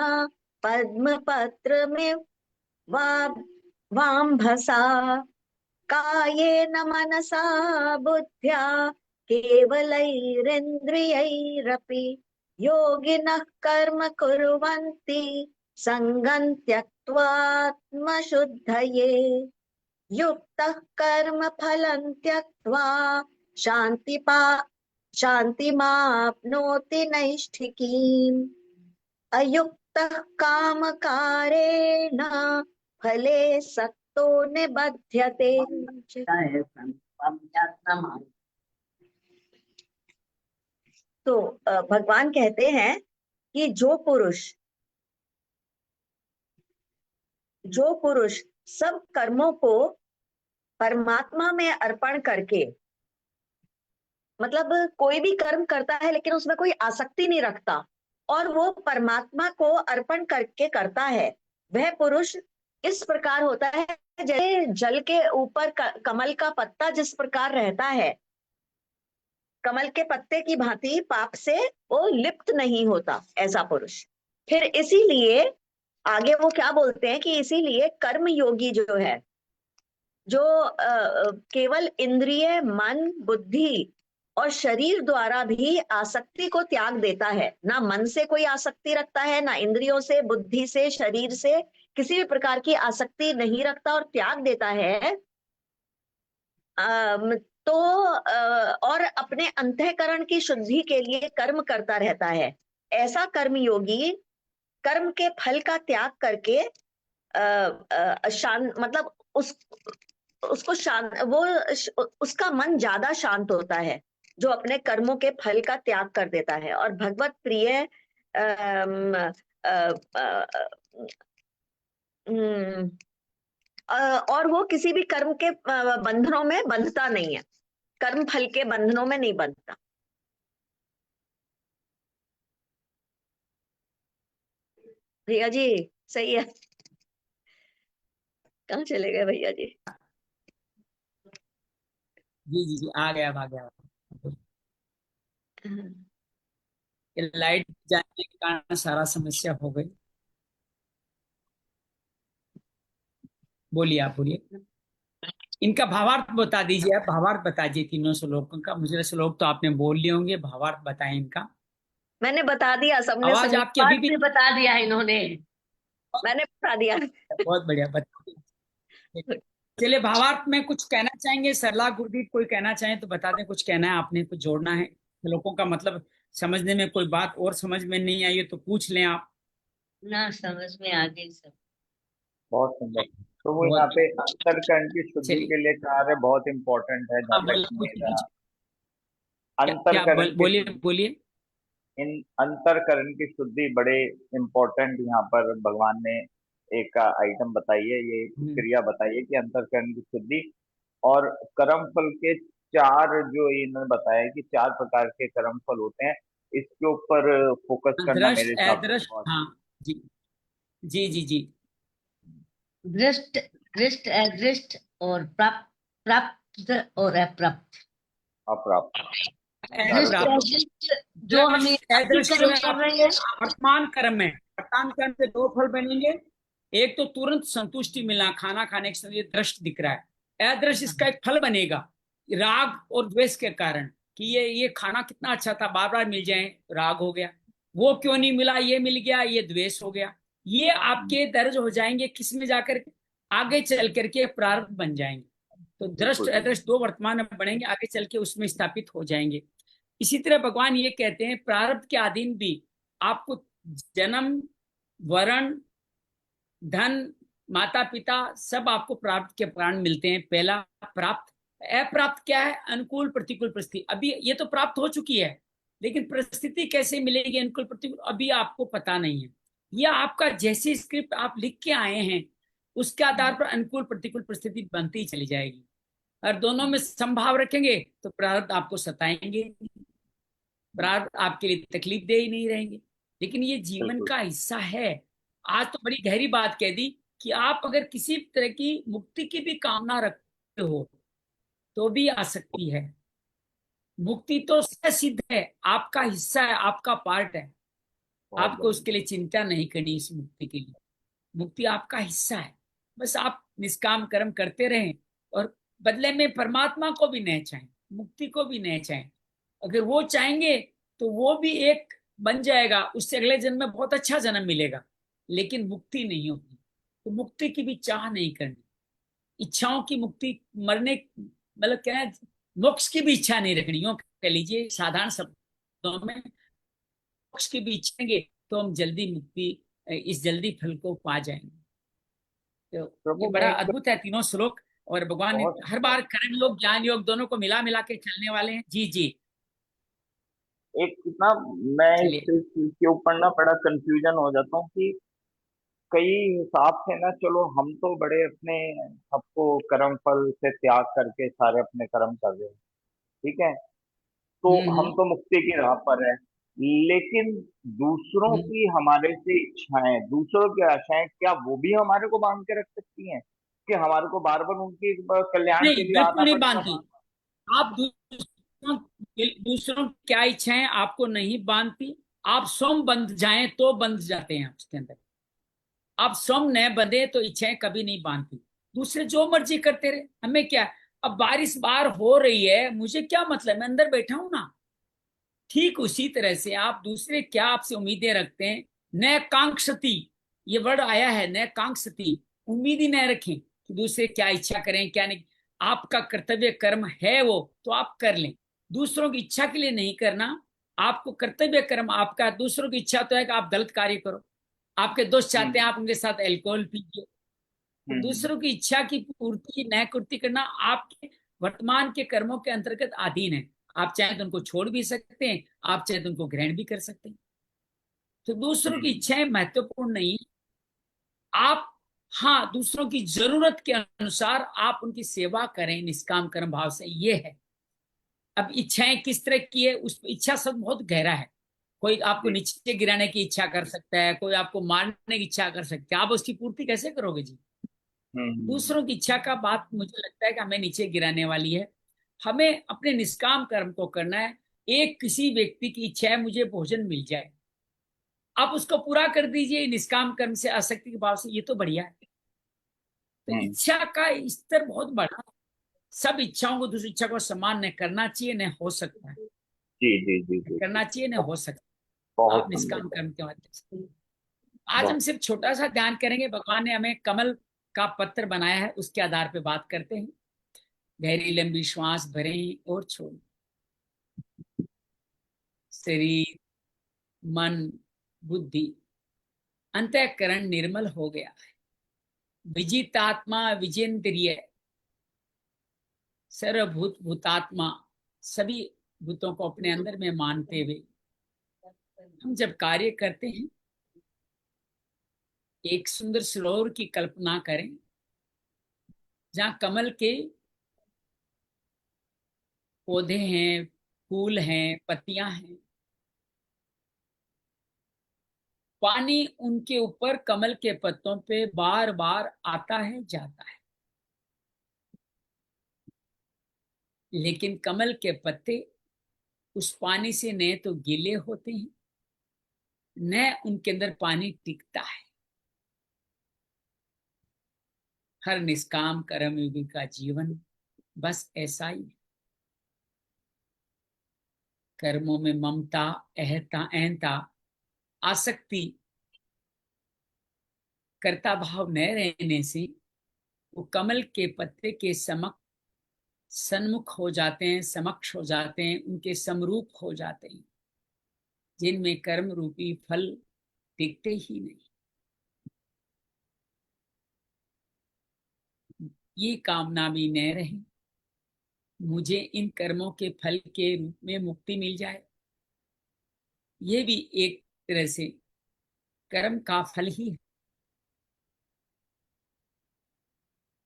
पद्मपत्रमिव वा वाम्भसा कायेन मनसा बुद्ध्या केवलैरिन्द्रियैरपि योगिनः कर्म कुर्वन्ति सङ्गं त्यक्त्वात्मशुद्धये युक्तः कर्म फलं त्यक्त्वा शान्तिपा शान्तिमाप्नोति नैष्ठिकीम् अयुक्तः कामकारेण फले सक्तो निबध्यते। तो भगवान कहते हैं कि जो पुरुष सब कर्मों को परमात्मा में अर्पण करके, मतलब कोई भी कर्म करता है लेकिन उसमें कोई आसक्ति नहीं रखता और वो परमात्मा को अर्पण करके करता है, वह पुरुष इस प्रकार होता है जैसे जल के ऊपर कमल का पत्ता जिस प्रकार रहता है, कमल के पत्ते की भांति पाप से वो लिप्त नहीं होता, ऐसा पुरुष। फिर इसीलिए आगे वो क्या बोलते हैं कि इसीलिए कर्म योगी जो है, जो केवल इंद्रिय, मन, बुद्धि और शरीर द्वारा भी आसक्ति को त्याग देता है, ना मन से कोई आसक्ति रखता है, ना इंद्रियों से, बुद्धि से, शरीर से किसी भी प्रकार की आसक्ति नहीं रखता और त्याग देता है, तो और अपने अंतःकरण की शुद्धि के लिए कर्म करता रहता है। ऐसा कर्म योगी कर्म के फल का त्याग करके शांत, मतलब उसको शांत, वो उसका मन ज्यादा शांत होता है जो अपने कर्मों के फल का त्याग कर देता है और भगवत प्रिय अम, अ, अ, अम, और वो किसी भी कर्म के बंधनों में बंधता नहीं है, कर्म फल के बंधनों में नहीं बंधता। भैया जी सही है, कहाँ चले गए भैया जी? जी जी जी, आ गया। ये लाइट जाने के कारण सारा समस्या हो गई। बोलिए, आप बोलिए। इनका भावार्थ बता दीजिए, आप भावार्थ बता दीजिए तीनों श्लोकों का। मुझे श्लोक तो आपने बोल लिए होंगे, भावार्थ बताएं इनका। मैंने बता दिया, सबने आवाज सुन, आपकी अभी बात भी। भी बता दिया इन्होंने। मैंने बता दिया। बहुत बढ़िया, बता। चलिए, भावार्थ में कुछ कहना चाहेंगे सरला गुरदीप? कोई कहना चाहें तो बता दें, कुछ कहना है आपने, कुछ जोड़ना है श्लोकों का मतलब समझने में, कोई बात और समझ में नहीं आई है तो पूछ लें आप। ना समझ में आ गई सब। बहुत सुंदर। तो वो यहाँ बहुत। पे अंतरकरण की शुद्धि चलिए, के लिए कार्य बहुत इंपॉर्टेंट है, हाँ जहाँ तक बोलिए, मेरा क्या क्या अंतरकरण की बोलिए शुद्धि, बोलिए। इन अंतरकरण की शुद्धि बड़े इम्पोर्टेंट यहाँ पर भगवान ने एक आइटम बताई है, ये हम्म, क्रिया बताई है कि अंतरकरण की शुद्धि। और कर्म फल के चार, जो इन्होंने बताया है कि चार प्रकार के कर्म फल होते हैं, इसके ऊपर फोकस करना दृष्ट मेरे हिसाब से अदृष्ट, बहुत हाँ। जी जी जी जी। दृष्ट, दृष्ट, अदृष्ट और प्राप्त, प्राप्त और अप्राप्त। अप्राप्त, चारों दृष्ट के अप्राप्त। अदृष्ट जो हमें दृष्ट अभी अदृष्ट जो कर्म है कर रहे आपके हैं। वर्तमान कर्म में, वर्तमान कर्म से दो फल बनेंगे। एक तो तुरंत संतुष्टि मिलना, खाना खाने के समय दृष्ट दिख रहा है। अदृष्ट इसका एक फल बनेगा, राग और द्वेष के कारण, कि ये खाना कितना अच्छा था, बार बार मिल जाए, राग हो गया। वो क्यों नहीं मिला, ये मिल गया, ये द्वेष हो गया। ये आपके दर्ज हो जाएंगे किस में जाकर के, आगे चल करके प्रारब्ध बन जाएंगे। तो दृष्ट बिल्कुल बिल्कुल। अदृष्ट दो वर्तमान में बढ़ेंगे, आगे चल के उसमें स्थापित हो जाएंगे। इसी तरह भगवान ये कहते हैं, प्रारब्ध के अधीन भी आपको जन्म, वरण, धन, माता पिता सब आपको प्राप्त के प्राण मिलते हैं। पहला प्राप्त। अप्राप्त क्या है? अनुकूल प्रतिकूल परिस्थिति। अभी ये तो प्राप्त हो चुकी है, लेकिन परिस्थिति कैसे मिलेगी अनुकूल प्रतिकूल, अभी आपको पता नहीं है। यह आपका जैसी स्क्रिप्ट आप लिख के आए हैं, उसके आधार पर अनुकूल प्रतिकूल परिस्थिति बनती ही चली जाएगी। और दोनों में संभाव रखेंगे तो प्रारब्ध आपको सताएंगे, प्रारब्ध आपके लिए तकलीफ दे ही नहीं रहेंगे। लेकिन ये जीवन बिल्कुल का हिस्सा है। आज तो बड़ी गहरी बात कह दी कि आप अगर किसी तरह की मुक्ति की भी कामना रखते हो तो भी आ सकती है। मुक्ति तो सिद्ध है, आपका हिस्सा है, आपका पार्ट है। बहुत आपको बढ़िया। उसके लिए चिंता नहीं करनी इस मुक्ति के लिए। मुक्ति आपका हिस्सा है। बस आप निष्काम कर्म करते रहें और बदले में परमात्मा को भी न चाहें, मुक्ति को भी न चाहें। अगर वो चाहेंगे तो वो भी एक बन जाएगा, उससे अगले जन्म में बहुत अच्छा जन्म मिलेगा, लेकिन मुक्ति नहीं होगी। तो मुक्ति की भी चाह नहीं करनी, इच्छाओं की मुक्ति, मरने मतलब क्या है, मोक्ष की भी इच्छा नहीं रखनी। यूं कह लीजिए साधारण शब्दों में, मोक्ष की भी इच्छेंगे तो हम जल्दी मुक्ति, इस जल्दी फल को पा जाएंगे। तो ये प्रभु मैं बड़ा एक, अद्भुत है तीनों श्लोक। और भगवान ने बहुत हर सुंदर, बार कर्म योग ज्ञान योग दोनों को मिला मिला के चलने वाले हैं। जी जी। एक ना, मैं इस चलिए। चीज के ऊपर ना बड़ा कंफ्यूजन हो जाता हूँ कि कई हिसाब से ना, चलो हम तो बड़े अपने सबको कर्म फल से त्याग करके सारे अपने कर्म कर रहे हैं, ठीक है, तो हम हम्म तो मुक्ति की राह पर है। लेकिन दूसरों हम्म। की हमारे से इच्छाएं, दूसरों की आशाएं, क्या वो भी हमारे को बांध के रख सकती हैं कि हमारे को बार बार उनके कल्याण के नहीं, लिए बिल्कुल आना नहीं पड़ेगा? बांधती। आप दूसरों दूसरों की क्या इच्छाएं आपको नहीं बांधती। आप स्वयं बंध जाएं तो बंध जाते हैं उसके अंदर। आप स्वयं न बंधे तो इच्छाएं कभी नहीं बांधती। दूसरे जो मर्जी करते रहे, हमें क्या। अब बारिश बाहर हो रही है, मुझे क्या मतलब, मैं अंदर बैठा हूं ना। ठीक उसी तरह से आप दूसरे क्या आपसे उम्मीदें रखते हैं। न कांक्षती, ये वर्ड आया है, न कांक्षती। उम्मीद ही न रखें कि दूसरे क्या इच्छा करें क्या नहीं। आपका कर्तव्य कर्म है वो तो आप कर लें। दूसरों की इच्छा के लिए नहीं करना। आपको कर्तव्य कर्म आपका, दूसरों की इच्छा तो है कि आप गलत कार्य करो। आपके दोस्त चाहते हैं हम्म आप उनके साथ अल्कोहल पीजिए। तो हम्म दूसरों की इच्छा की पूर्ति न पूर्ति करना आपके वर्तमान के कर्मों के अंतर्गत अधीन है। आप चाहे तो उनको छोड़ भी सकते हैं, आप चाहे तो उनको ग्रहण भी कर सकते हैं। तो दूसरों की हम्म इच्छाएं महत्वपूर्ण नहीं। आप, हाँ, दूसरों की जरूरत के अनुसार आप उनकी सेवा करें निष्काम कर्म भाव से, ये है। अब इच्छाएं किस तरह की है, उस इच्छा सब बहुत गहरा है। कोई आपको जी। नीचे गिराने की इच्छा कर सकता है, कोई आपको मारने की इच्छा कर सकता है, आप उसकी पूर्ति कैसे करोगे जी। हम्म हम्म दूसरों की इच्छा का बात मुझे लगता है कि हमें नीचे गिराने वाली है। हमें अपने निष्काम कर्म को करना है। एक किसी व्यक्ति की इच्छा है मुझे भोजन मिल जाए, आप उसको पूरा कर दीजिए निष्काम कर्म से, आसक्ति के भाव से, ये तो बढ़िया है। तो इच्छा का स्तर बहुत बड़ा है। सब इच्छाओं को, दूसरी इच्छा को सम्मान न करना चाहिए, न हो सकता है जी जी जी जी, करना चाहिए, न हो सकता बहुत आप सुंदर। निष्काम कर्म के माध्यम से। आज हम सिर्फ छोटा सा ध्यान करेंगे। भगवान ने हमें कमल का पत्र बनाया है, उसके आधार पे बात करते हैं। गहरी लंबी श्वास भरें और छोड़ें। शरीर, मन, बुद्धि, अंतःकरण निर्मल हो गया है। विजितात्मा विजेंद्रिय, सर्वभूत भूतात्मा, सभी भूतों को अपने अंदर में मानते हुए हम जब कार्य करते हैं, एक सुंदर सरोवर की कल्पना करें जहां कमल के पौधे हैं, फूल हैं, पत्तियां हैं। पानी उनके ऊपर कमल के पत्तों पे बार बार आता है, जाता है, लेकिन कमल के पत्ते उस पानी से न तो गीले होते हैं, न उनके अंदर पानी टिकता है। हर निष्काम कर्मयोगी का जीवन बस ऐसा ही है। कर्मों में ममता, अहंता, आसक्ति, कर्ता भाव न रहने से वो कमल के पत्ते के सन्मुख हो जाते हैं, समक्ष हो जाते हैं, उनके समरूप हो जाते हैं, जिनमें कर्म रूपी फल टिकते ही नहीं। ये कामना भी न रहे मुझे इन कर्मों के फल के रूप में मुक्ति मिल जाए। ये भी एक तरह से कर्म का फल ही है।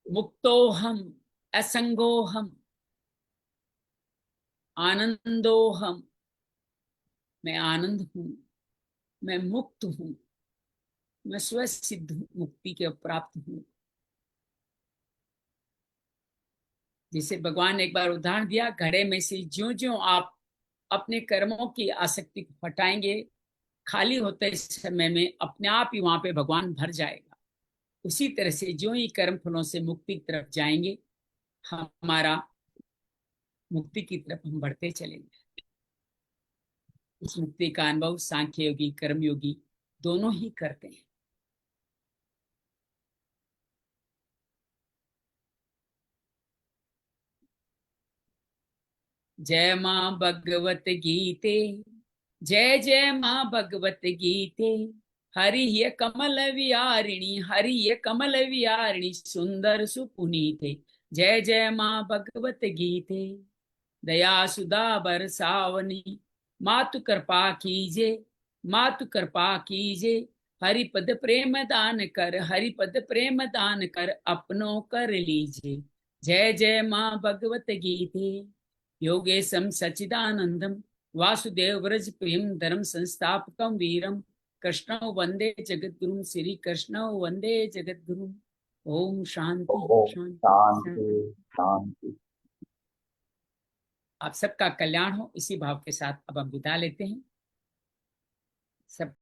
मुक्तोहम, असंगोहम, आनंदोहम, मैं आनंद हूं, मैं मुक्त हूं, मैं स्वसिद्ध मुक्ति के प्राप्त हूं। जिसे भगवान ने एक बार उदाहरण दिया, घड़े में से ज्यों ज्यों आप अपने कर्मों की आसक्ति को हटाएंगे, खाली होते समय में अपने आप ही वहां पे भगवान भर जाएगा। उसी तरह से जो ही कर्म फलों से मुक्ति की तरफ जाएंगे, हमारा मुक्ति की तरफ हम बढ़ते चलेंगे। इस मुक्ति का अनुभव सांख्य योगी, कर्म योगी दोनों ही करते हैं। जय मां भगवत गीते, जय जय मां भगवत गीते। हरि ये कमल विहारिणी, हरि ये कमल विहारिणी, सुंदर सुपुनीते। जय जय मां भगवत गीते। दया सुधा बरसावनी, मातु कृपा कीजे, मातु कृपा कीजे। हरिपद प्रेम दान कर, हरिपद प्रेम दान कर, अपनों कर लीजे। जय जय मां भगवत गीते। योगेशम सचिदानंदम, वासुदेव व्रज प्रेम धर्म संस्थापकम वीरम, कृष्ण वंदे जगद्गुरु, श्री कृष्ण वंदे जगद्गुरु। ओम शांति ओम शांति शांति शांति। शांति। आप सबका कल्याण हो, इसी भाव के साथ अब हम विदा लेते हैं। सब